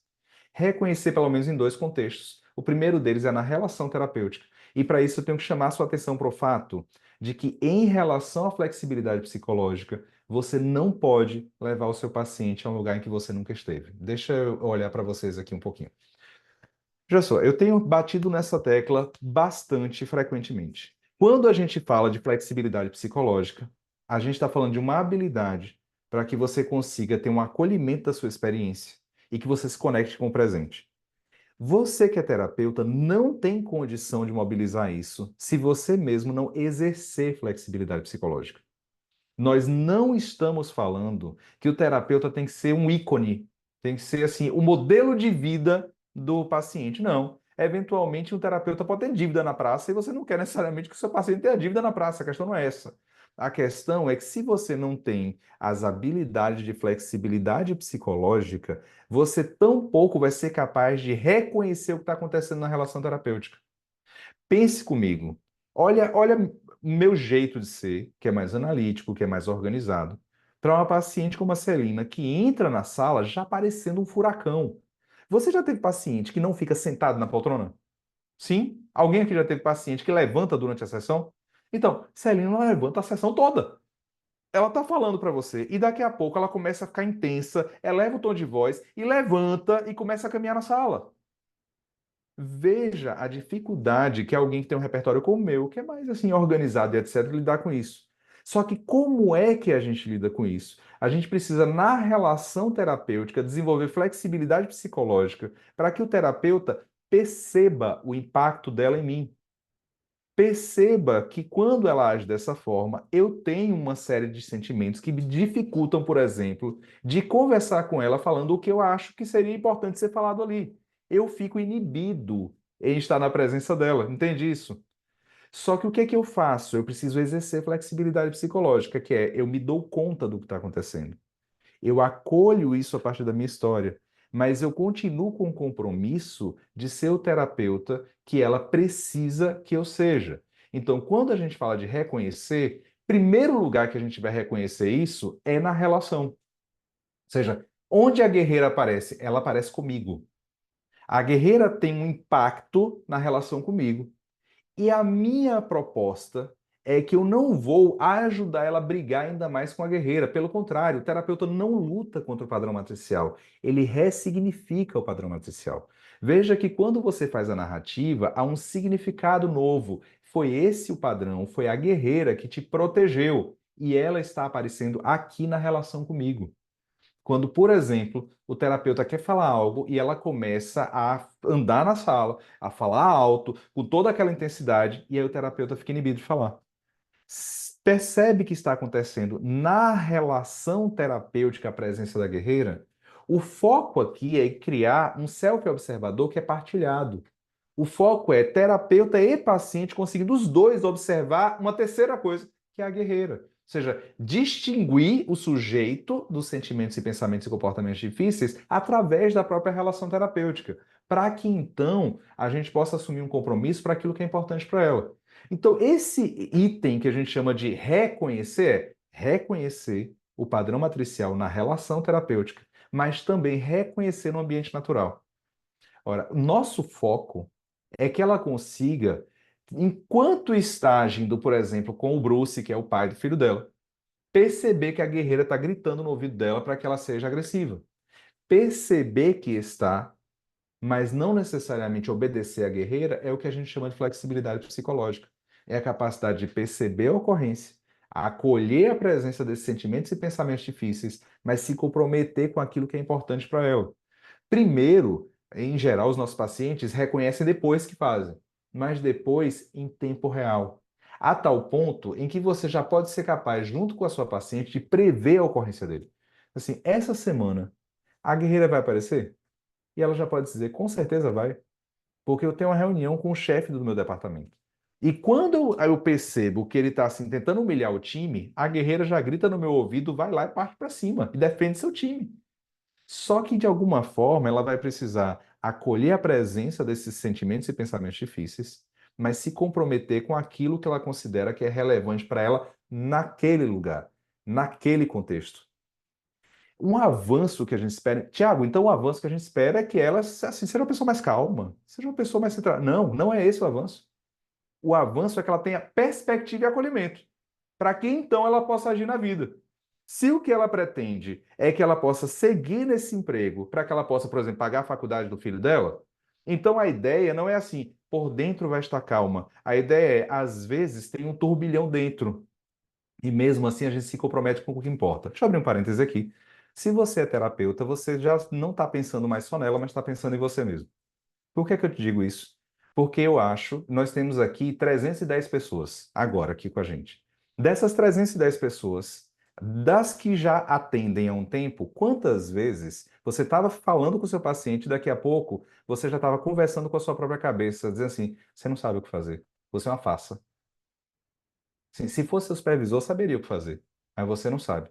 Reconhecer pelo menos em dois contextos. O primeiro deles é na relação terapêutica. E para isso eu tenho que chamar a sua atenção para o fato de que em relação à flexibilidade psicológica, você não pode levar o seu paciente a um lugar em que você nunca esteve. Deixa eu olhar para vocês aqui um pouquinho. Já só, eu tenho batido nessa tecla bastante frequentemente. Quando a gente fala de flexibilidade psicológica, a gente está falando de uma habilidade para que você consiga ter um acolhimento da sua experiência e que você se conecte com o presente. Você que é terapeuta não tem condição de mobilizar isso se você mesmo não exercer flexibilidade psicológica. Nós não estamos falando que o terapeuta tem que ser um ícone, tem que ser assim, o modelo de vida do paciente. Não. Eventualmente, um terapeuta pode ter dívida na praça e você não quer necessariamente que o seu paciente tenha dívida na praça. A questão não é essa. A questão é que se você não tem as habilidades de flexibilidade psicológica, você tampouco vai ser capaz de reconhecer o que está acontecendo na relação terapêutica. Pense comigo. Olha o meu jeito de ser, que é mais analítico, que é mais organizado, para uma paciente como a Celina, que entra na sala já parecendo um furacão. Você já teve paciente que não fica sentado na poltrona? Sim? Alguém aqui já teve paciente que levanta durante a sessão? Então, Celina ela levanta a sessão toda. Ela tá falando para você e daqui a pouco ela começa a ficar intensa, eleva o tom de voz e levanta e começa a caminhar na sala. Veja a dificuldade que alguém que tem um repertório como o meu, que é mais assim organizado e etc, lidar com isso. Só que como é que a gente lida com isso? A gente precisa, na relação terapêutica, desenvolver flexibilidade psicológica para que o terapeuta perceba o impacto dela em mim. Perceba que quando ela age dessa forma, eu tenho uma série de sentimentos que me dificultam, por exemplo, de conversar com ela falando o que eu acho que seria importante ser falado ali. Eu fico inibido em estar na presença dela, entende isso? Só que o que é que eu faço? Eu preciso exercer flexibilidade psicológica, que é eu me dou conta do que está acontecendo. Eu acolho isso a partir da minha história, mas eu continuo com o compromisso de ser o terapeuta que ela precisa que eu seja. Então, quando a gente fala de reconhecer, primeiro lugar que a gente vai reconhecer isso é na relação. Ou seja, onde a guerreira aparece? Ela aparece comigo. A guerreira tem um impacto na relação comigo. E a minha proposta é que eu não vou ajudar ela a brigar ainda mais com a guerreira. Pelo contrário, o terapeuta não luta contra o padrão matricial, ele ressignifica o padrão matricial. Veja que quando você faz a narrativa, há um significado novo. Foi esse o padrão, foi a guerreira que te protegeu e ela está aparecendo aqui na relação comigo. Quando, por exemplo, o terapeuta quer falar algo e ela começa a andar na sala, a falar alto, com toda aquela intensidade, e aí o terapeuta fica inibido de falar. Percebe que está acontecendo na relação terapêutica a presença da guerreira? O foco aqui é criar um self-observador que é partilhado. O foco é terapeuta e paciente conseguindo os dois observar uma terceira coisa, que é a guerreira. Ou seja, distinguir o sujeito dos sentimentos e pensamentos e comportamentos difíceis através da própria relação terapêutica, para que então a gente possa assumir um compromisso para aquilo que é importante para ela. Então, esse item que a gente chama de reconhecer é reconhecer o padrão matricial na relação terapêutica, mas também reconhecer no ambiente natural. Ora, nosso foco é que ela consiga, enquanto está agindo, por exemplo, com o Bruce, que é o pai do filho dela, perceber que a guerreira está gritando no ouvido dela para que ela seja agressiva. Perceber que está, mas não necessariamente obedecer à guerreira, é o que a gente chama de flexibilidade psicológica. É a capacidade de perceber a ocorrência, acolher a presença desses sentimentos e pensamentos difíceis, mas se comprometer com aquilo que é importante para ela. Primeiro, em geral, os nossos pacientes reconhecem depois que fazem, mas depois em tempo real. A tal ponto em que você já pode ser capaz, junto com a sua paciente, de prever a ocorrência dele. Assim, essa semana, a guerreira vai aparecer? E ela já pode dizer, com certeza vai, porque eu tenho uma reunião com o chefe do meu departamento. E quando eu percebo que ele está assim, tentando humilhar o time, a guerreira já grita no meu ouvido, vai lá e parte para cima e defende seu time. Só que, de alguma forma, ela vai precisar acolher a presença desses sentimentos e pensamentos difíceis, mas se comprometer com aquilo que ela considera que é relevante para ela naquele lugar, naquele contexto. Um avanço que a gente espera. Tiago, então o avanço que a gente espera é que ela assim, seja uma pessoa mais calma, seja uma pessoa mais centrada. Não, não é esse o avanço. O avanço é que ela tenha perspectiva e acolhimento, para que então ela possa agir na vida. Se o que ela pretende é que ela possa seguir nesse emprego, para que ela possa, por exemplo, pagar a faculdade do filho dela, então a ideia não é assim, por dentro vai estar calma. A ideia é, às vezes, tem um turbilhão dentro. E mesmo assim a gente se compromete com o que importa. Deixa eu abrir um parêntese aqui. Se você é terapeuta, você já não está pensando mais só nela, mas está pensando em você mesmo. Por que é que eu te digo isso? Porque eu acho, nós temos aqui 310 pessoas agora aqui com a gente. Dessas 310 pessoas, das que já atendem há um tempo, quantas vezes você estava falando com o seu paciente e daqui a pouco você já estava conversando com a sua própria cabeça, dizendo assim, você não sabe o que fazer, você é uma farsa. Assim, se fosse seu supervisor, saberia o que fazer, mas você não sabe.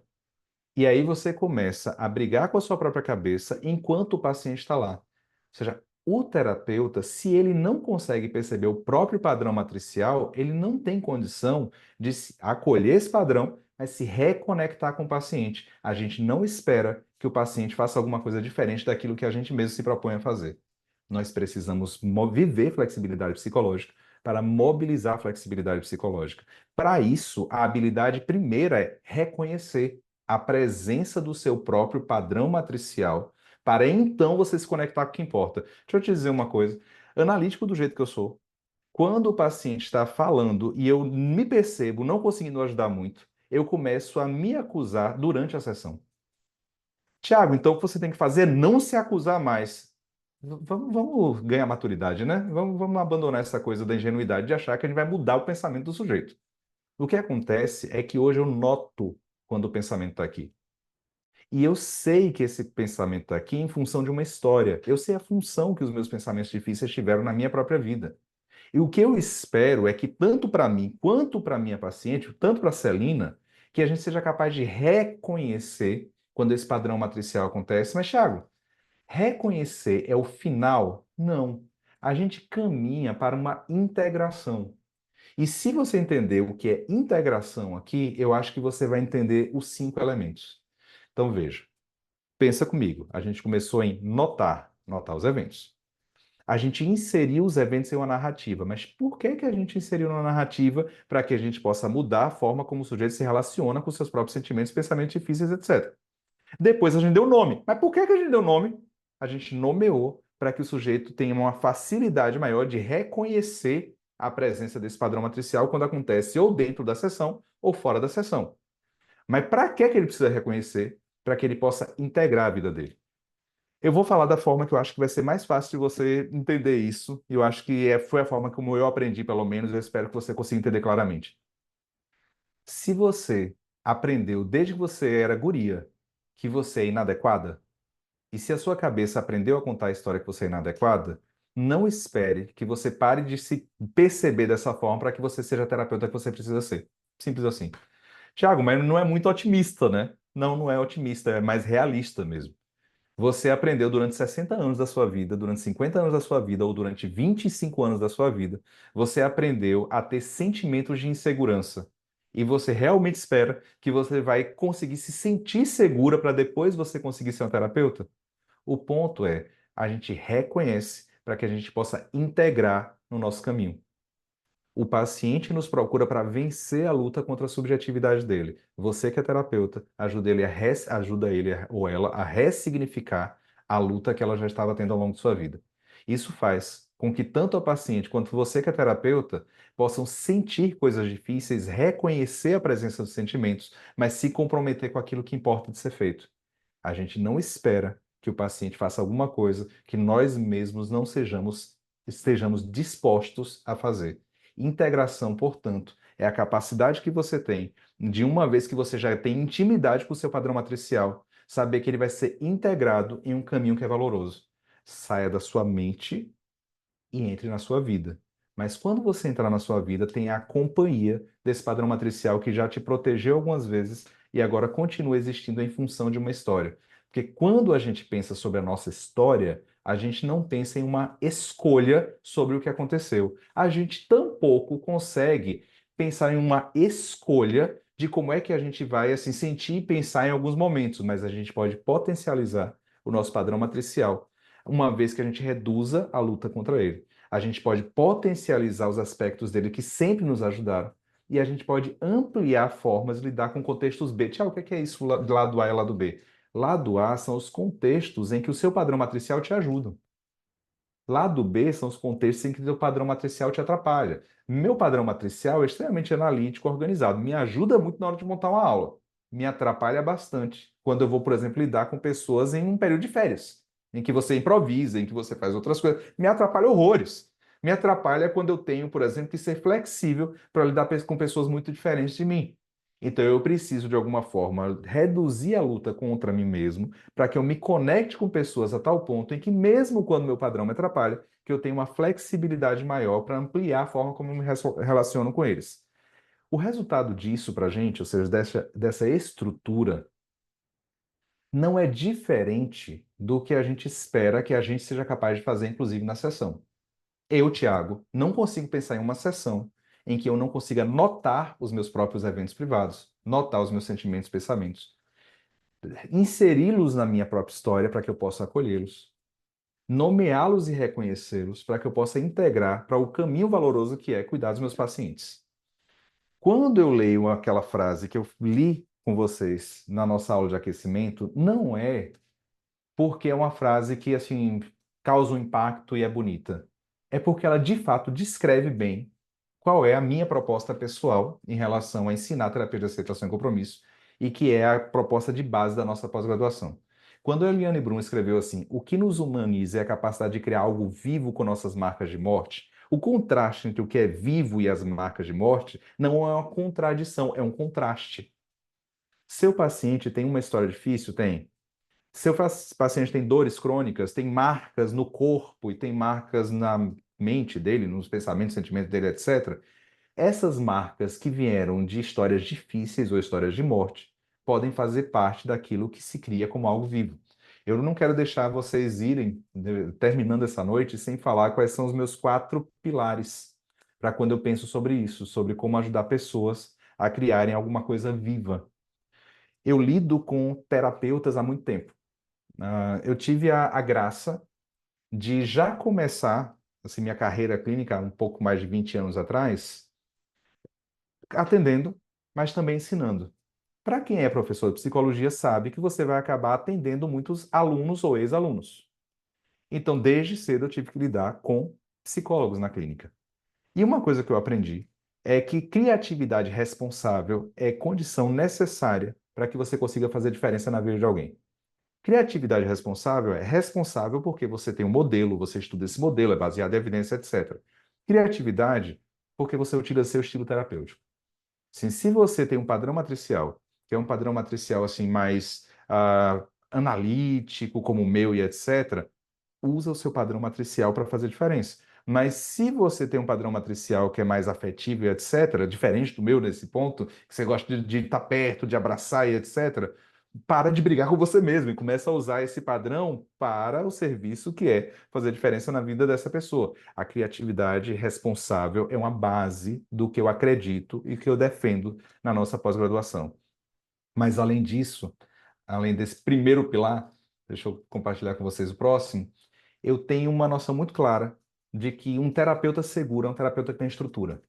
E aí você começa a brigar com a sua própria cabeça enquanto o paciente está lá. Ou seja, o terapeuta, se ele não consegue perceber o próprio padrão matricial, ele não tem condição de acolher esse padrão, mas se reconectar com o paciente. A gente não espera que o paciente faça alguma coisa diferente daquilo que a gente mesmo se propõe a fazer. Nós precisamos viver flexibilidade psicológica para mobilizar a flexibilidade psicológica. Para isso, a habilidade primeira é reconhecer a presença do seu próprio padrão matricial, para então você se conectar com o que importa. Deixa eu te dizer uma coisa. analítico do jeito que eu sou. Quando o paciente está falando e eu me percebo não conseguindo ajudar muito, eu começo a me acusar durante a sessão. Tiago, então o que você tem que fazer é não se acusar mais. Vamos ganhar maturidade, né? Vamos abandonar essa coisa da ingenuidade de achar que a gente vai mudar o pensamento do sujeito. O que acontece é que hoje eu noto quando o pensamento está aqui. E eu sei que esse pensamento está aqui em função de uma história. Eu sei a função que os meus pensamentos difíceis tiveram na minha própria vida. E o que eu espero é que, tanto para mim quanto para minha paciente, tanto para a Celina, que a gente seja capaz de reconhecer quando esse padrão matricial acontece. Mas, Thiago, reconhecer é o final? Não. A gente caminha para uma integração. E se você entender o que é integração aqui, eu acho que você vai entender os 5 elementos. Então, veja, pensa comigo. A gente começou em notar os eventos. A gente inseriu os eventos em uma narrativa, mas por que que a gente inseriu na narrativa? Para que a gente possa mudar a forma como o sujeito se relaciona com seus próprios sentimentos, pensamentos difíceis, etc. Depois a gente deu nome. Mas por que que a gente deu nome? A gente nomeou para que o sujeito tenha uma facilidade maior de reconhecer a presença desse padrão matricial quando acontece ou dentro da sessão ou fora da sessão. Mas para que que ele precisa reconhecer? Para que ele possa integrar a vida dele. Eu vou falar da forma que eu acho que vai ser mais fácil de você entender isso. E eu acho que foi a forma como eu aprendi, pelo menos. Eu espero que você consiga entender claramente. Se você aprendeu desde que você era guria que você é inadequada, e se a sua cabeça aprendeu a contar a história que você é inadequada, não espere que você pare de se perceber dessa forma para que você seja a terapeuta que você precisa ser. Simples assim. Tiago, mas não é muito otimista, né? Não, não é otimista, é mais realista mesmo. Você aprendeu durante 60 anos da sua vida, durante 50 anos da sua vida ou durante 25 anos da sua vida, você aprendeu a ter sentimentos de insegurança. E você realmente espera que você vai conseguir se sentir segura para depois você conseguir ser um terapeuta? O ponto é, a gente reconhece para que a gente possa integrar no nosso caminho. O paciente nos procura para vencer a luta contra a subjetividade dele. Você que é terapeuta, ajuda ele ou ela a ressignificar a luta que ela já estava tendo ao longo de sua vida. Isso faz com que tanto a paciente quanto você que é terapeuta possam sentir coisas difíceis, reconhecer a presença dos sentimentos, mas se comprometer com aquilo que importa de ser feito. A gente não espera que o paciente faça alguma coisa que nós mesmos não estejamos dispostos a fazer. Integração, portanto, é a capacidade que você tem de, uma vez que você já tem intimidade com o seu padrão matricial, saber que ele vai ser integrado em um caminho que é valoroso. Saia da sua mente e entre na sua vida. Mas quando você entrar na sua vida, tenha a companhia desse padrão matricial que já te protegeu algumas vezes e agora continua existindo em função de uma história. Porque quando a gente pensa sobre a nossa história, a gente não pensa em uma escolha sobre o que aconteceu. A gente tampouco consegue pensar em uma escolha de como é que a gente vai assim sentir e pensar em alguns momentos, mas a gente pode potencializar o nosso padrão matricial uma vez que a gente reduza a luta contra ele. A gente pode potencializar os aspectos dele que sempre nos ajudaram e a gente pode ampliar formas de lidar com contextos B. Tiago, o que é isso lado A e lado B? Lado A são os contextos em que o seu padrão matricial te ajuda. Lado B são os contextos em que o seu padrão matricial te atrapalha. Meu padrão matricial é extremamente analítico, organizado, me ajuda muito na hora de montar uma aula. Me atrapalha bastante quando eu vou, por exemplo, lidar com pessoas em um período de férias, em que você improvisa, em que você faz outras coisas. Me atrapalha horrores. Me atrapalha quando eu tenho, por exemplo, que ser flexível para lidar com pessoas muito diferentes de mim. Então eu preciso, de alguma forma, reduzir a luta contra mim mesmo para que eu me conecte com pessoas a tal ponto em que, mesmo quando meu padrão me atrapalha, que eu tenha uma flexibilidade maior para ampliar a forma como eu me relaciono com eles. O resultado disso para a gente, ou seja, dessa estrutura, não é diferente do que a gente espera que a gente seja capaz de fazer, inclusive na sessão. Eu, Thiago, não consigo pensar em uma sessão em que eu não consiga notar os meus próprios eventos privados, notar os meus sentimentos, pensamentos, inseri-los na minha própria história para que eu possa acolhê-los, nomeá-los e reconhecê-los para que eu possa integrar para o caminho valoroso que é cuidar dos meus pacientes. Quando eu leio aquela frase que eu li com vocês na nossa aula de aquecimento, não é porque é uma frase que assim causa um impacto e é bonita. É porque ela de fato descreve bem qual é a minha proposta pessoal em relação a ensinar terapia de aceitação e compromisso, e que é a proposta de base da nossa pós-graduação. Quando a Eliane Brum escreveu assim, o que nos humaniza é a capacidade de criar algo vivo com nossas marcas de morte, o contraste entre o que é vivo e as marcas de morte não é uma contradição, é um contraste. Seu paciente tem uma história difícil? Tem. Seu paciente tem dores crônicas, tem marcas no corpo e tem marcas na mente dele, nos pensamentos, sentimentos dele, etc. Essas marcas que vieram de histórias difíceis ou histórias de morte podem fazer parte daquilo que se cria como algo vivo. Eu não quero deixar vocês irem, terminando essa noite, sem falar quais são os meus 4 pilares para quando eu penso sobre isso, sobre como ajudar pessoas a criarem alguma coisa viva. Eu lido com terapeutas há muito tempo. Eu tive a graça de já começar assim, minha carreira clínica um pouco mais de 20 anos atrás, atendendo, mas também ensinando. Para quem é professor de psicologia, sabe que você vai acabar atendendo muitos alunos ou ex-alunos. Então, desde cedo, eu tive que lidar com psicólogos na clínica. E uma coisa que eu aprendi é que criatividade responsável é condição necessária para que você consiga fazer diferença na vida de alguém. Criatividade responsável é responsável porque você tem um modelo, você estuda esse modelo, é baseado em evidência, etc. Criatividade porque você utiliza seu estilo terapêutico. Assim, se você tem um padrão matricial, que é um padrão matricial assim mais analítico, como o meu e etc., usa o seu padrão matricial para fazer diferença. Mas se você tem um padrão matricial que é mais afetivo e etc., diferente do meu nesse ponto, que você gosta de estar perto, de abraçar e etc., para de brigar com você mesmo e começa a usar esse padrão para o serviço que é fazer diferença na vida dessa pessoa. A criatividade responsável é uma base do que eu acredito e que eu defendo na nossa pós-graduação. Mas além disso, além desse primeiro pilar, deixa eu compartilhar com vocês o próximo, eu tenho uma noção muito clara de que um terapeuta seguro é um terapeuta que tem estrutura.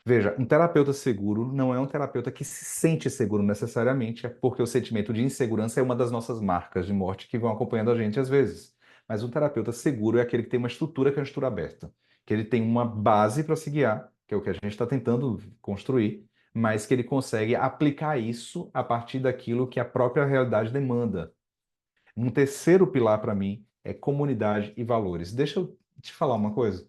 Veja, um terapeuta seguro não é um terapeuta que se sente seguro necessariamente, é porque o sentimento de insegurança é uma das nossas marcas de morte que vão acompanhando a gente às vezes. Mas um terapeuta seguro é aquele que tem uma estrutura que é uma estrutura aberta, que ele tem uma base para se guiar, que é o que a gente está tentando construir, mas que ele consegue aplicar isso a partir daquilo que a própria realidade demanda. Um terceiro pilar para mim é comunidade e valores. Deixa eu te falar uma coisa.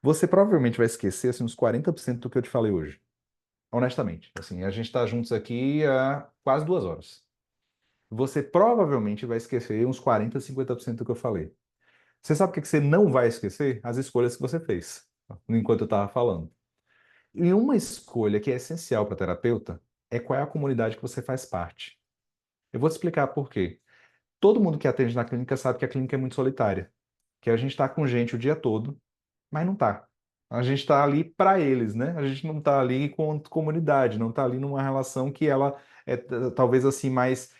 Você provavelmente vai esquecer assim, uns 40% do que eu te falei hoje. Honestamente. Assim, a gente está juntos aqui há quase 2 horas. Você provavelmente vai esquecer uns 40, 50% do que eu falei. Você sabe o que que você não vai esquecer? As escolhas que você fez, enquanto eu estava falando. E uma escolha que é essencial para terapeuta é qual é a comunidade que você faz parte. Eu vou te explicar por quê. Todo mundo que atende na clínica sabe que a clínica é muito solitária, que a gente está com gente o dia todo, mas não tá. A gente está ali para eles, né? A gente não está ali com comunidade, não está ali numa relação que ela é talvez assim mais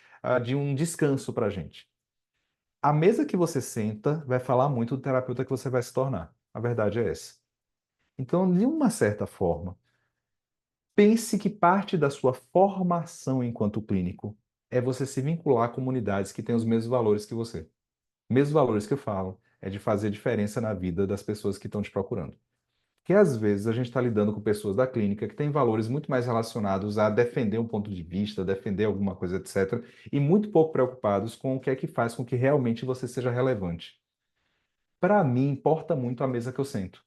de um descanso para a gente. A mesa que você senta vai falar muito do terapeuta que você vai se tornar. A verdade é essa. Então, de uma certa forma, pense que parte da sua formação enquanto clínico é você se vincular a comunidades que têm os mesmos valores que você. Mesmos valores que eu falo, é de fazer diferença na vida das pessoas que estão te procurando. Que às vezes a gente está lidando com pessoas da clínica que têm valores muito mais relacionados a defender um ponto de vista, defender alguma coisa, etc., e muito pouco preocupados com o que é que faz com que realmente você seja relevante. Para mim, importa muito a mesa que eu sento.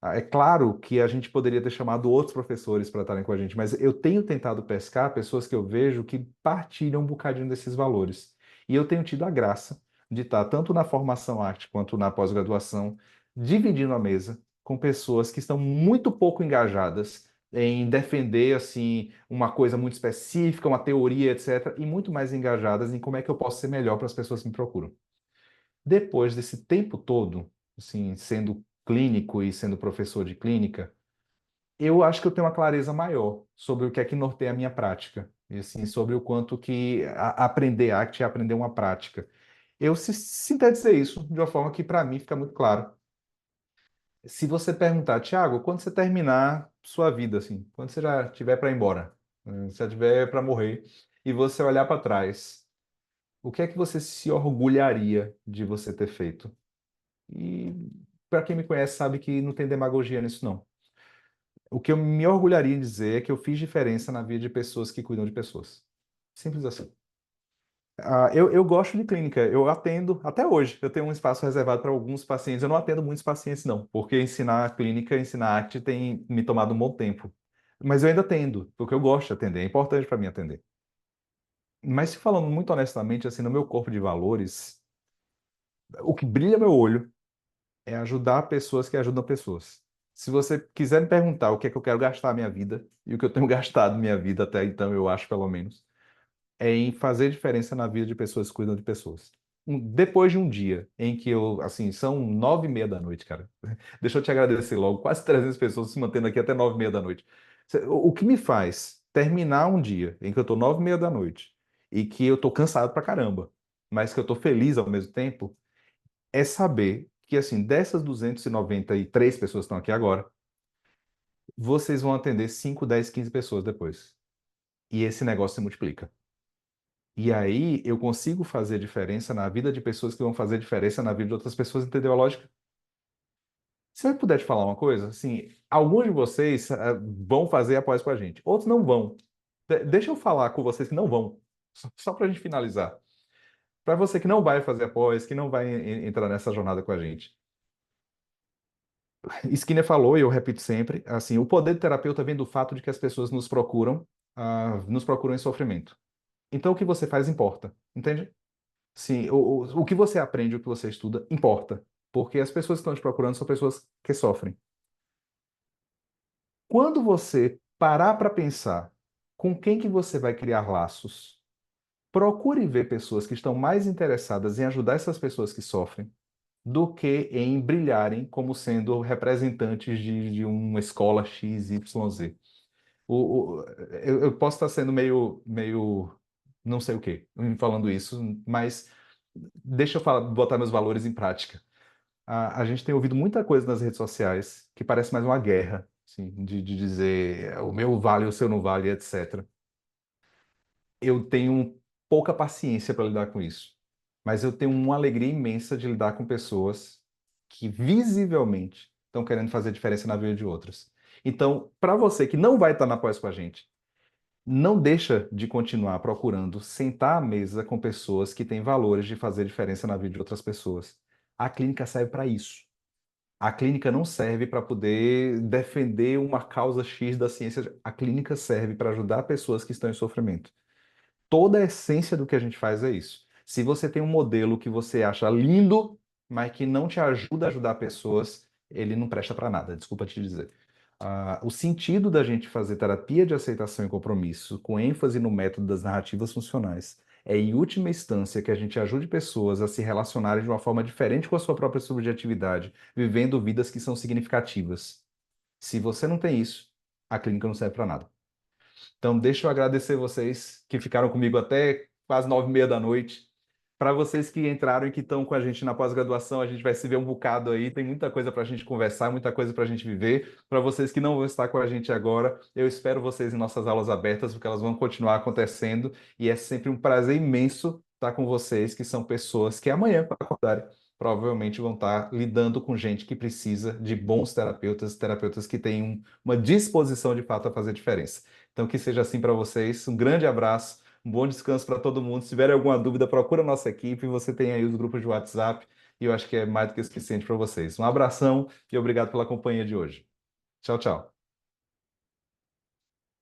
É claro que a gente poderia ter chamado outros professores para estarem com a gente, mas eu tenho tentado pescar pessoas que eu vejo que partilham um bocadinho desses valores. E eu tenho tido a graça de estar tanto na formação arte quanto na pós-graduação, dividindo a mesa com pessoas que estão muito pouco engajadas em defender assim uma coisa muito específica, uma teoria, etc., e muito mais engajadas em como é que eu posso ser melhor para as pessoas que me procuram. Depois desse tempo todo, assim, sendo clínico e sendo professor de clínica, eu acho que eu tenho uma clareza maior sobre o que é que norteia a minha prática. E assim, sobre o quanto que aprender arte é aprender uma prática. Eu sintetizei isso de uma forma que para mim fica muito claro. Se você perguntar, Tiago, quando você terminar sua vida, assim, quando você já tiver para ir embora, se já tiver para morrer, e você olhar para trás, o que é que você se orgulharia de você ter feito? E para quem me conhece sabe que não tem demagogia nisso, não. O que eu me orgulharia em dizer é que eu fiz diferença na vida de pessoas que cuidam de pessoas. Simples assim. Eu gosto de clínica, eu atendo até hoje. Eu tenho um espaço reservado para alguns pacientes. Eu não atendo muitos pacientes, não, porque ensinar clínica, ensinar arte tem me tomado um bom tempo. Mas eu ainda atendo, porque eu gosto de atender, é importante para mim atender. Mas se falando muito honestamente, assim, no meu corpo de valores, o que brilha meu olho é ajudar pessoas que ajudam pessoas. Se você quiser me perguntar o que é que eu quero gastar a minha vida, e o que eu tenho gastado minha vida até então, eu acho pelo menos, é em fazer diferença na vida de pessoas que cuidam de pessoas. Depois de um dia em que eu, assim, são 9h30 da noite, cara. Deixa eu te agradecer logo, quase 300 pessoas se mantendo aqui até 9h30 da noite. O que me faz terminar um dia em que eu tô 9h30 da noite e que eu tô cansado pra caramba, mas que eu tô feliz ao mesmo tempo, é saber que, assim, dessas 293 pessoas que estão aqui agora, vocês vão atender 5, 10, 15 pessoas depois. E esse negócio se multiplica. E aí eu consigo fazer diferença na vida de pessoas que vão fazer diferença na vida de outras pessoas, entendeu a lógica? Se eu puder te falar uma coisa, assim, alguns de vocês vão fazer após com a gente, outros não vão. Deixa eu falar com vocês que não vão, só para a gente finalizar. Para você que não vai fazer após, que não vai entrar nessa jornada com a gente. Skinner falou, e eu repito sempre, assim, o poder do terapeuta vem do fato de que as pessoas nos procuram em sofrimento. Então o que você faz importa, entende? Sim, o que você aprende, o que você estuda, importa. Porque as pessoas que estão te procurando são pessoas que sofrem. Quando você parar para pensar com quem que você vai criar laços, procure ver pessoas que estão mais interessadas em ajudar essas pessoas que sofrem do que em brilharem como sendo representantes de uma escola X, Y, Z. Eu posso estar sendo meio não sei o quê, falando isso, mas deixa eu botar meus valores em prática. A gente tem ouvido muita coisa nas redes sociais que parece mais uma guerra, assim, de dizer o meu vale, o seu não vale, etc. Eu tenho pouca paciência para lidar com isso, mas eu tenho uma alegria imensa de lidar com pessoas que visivelmente estão querendo fazer diferença na vida de outras. Então, para você que não vai estar na pós com a gente, não deixa de continuar procurando sentar à mesa com pessoas que têm valores de fazer diferença na vida de outras pessoas. A clínica serve para isso. A clínica não serve para poder defender uma causa X da ciência. A clínica serve para ajudar pessoas que estão em sofrimento. Toda a essência do que a gente faz é isso. Se você tem um modelo que você acha lindo, mas que não te ajuda a ajudar pessoas, ele não presta para nada, desculpa te dizer. O sentido da gente fazer terapia de aceitação e compromisso, com ênfase no método das narrativas funcionais, é, em última instância, que a gente ajude pessoas a se relacionarem de uma forma diferente com a sua própria subjetividade, vivendo vidas que são significativas. Se você não tem isso, a clínica não serve para nada. Então, deixa eu agradecer vocês que ficaram comigo até quase 9h30 da noite. Para vocês que entraram e que estão com a gente na pós-graduação, a gente vai se ver um bocado aí. Tem muita coisa para a gente conversar, muita coisa para a gente viver. Para vocês que não vão estar com a gente agora, eu espero vocês em nossas aulas abertas, porque elas vão continuar acontecendo. E é sempre um prazer imenso estar com vocês, que são pessoas que amanhã, quando acordarem, provavelmente vão estar lidando com gente que precisa de bons terapeutas, terapeutas que têm uma disposição de fato a fazer diferença. Então, que seja assim para vocês. Um grande abraço, um bom descanso para todo mundo. Se tiver alguma dúvida, procura a nossa equipe. Você tem aí os grupos de WhatsApp e eu acho que é mais do que o suficiente para vocês. Um abração e obrigado pela companhia de hoje. Tchau, tchau.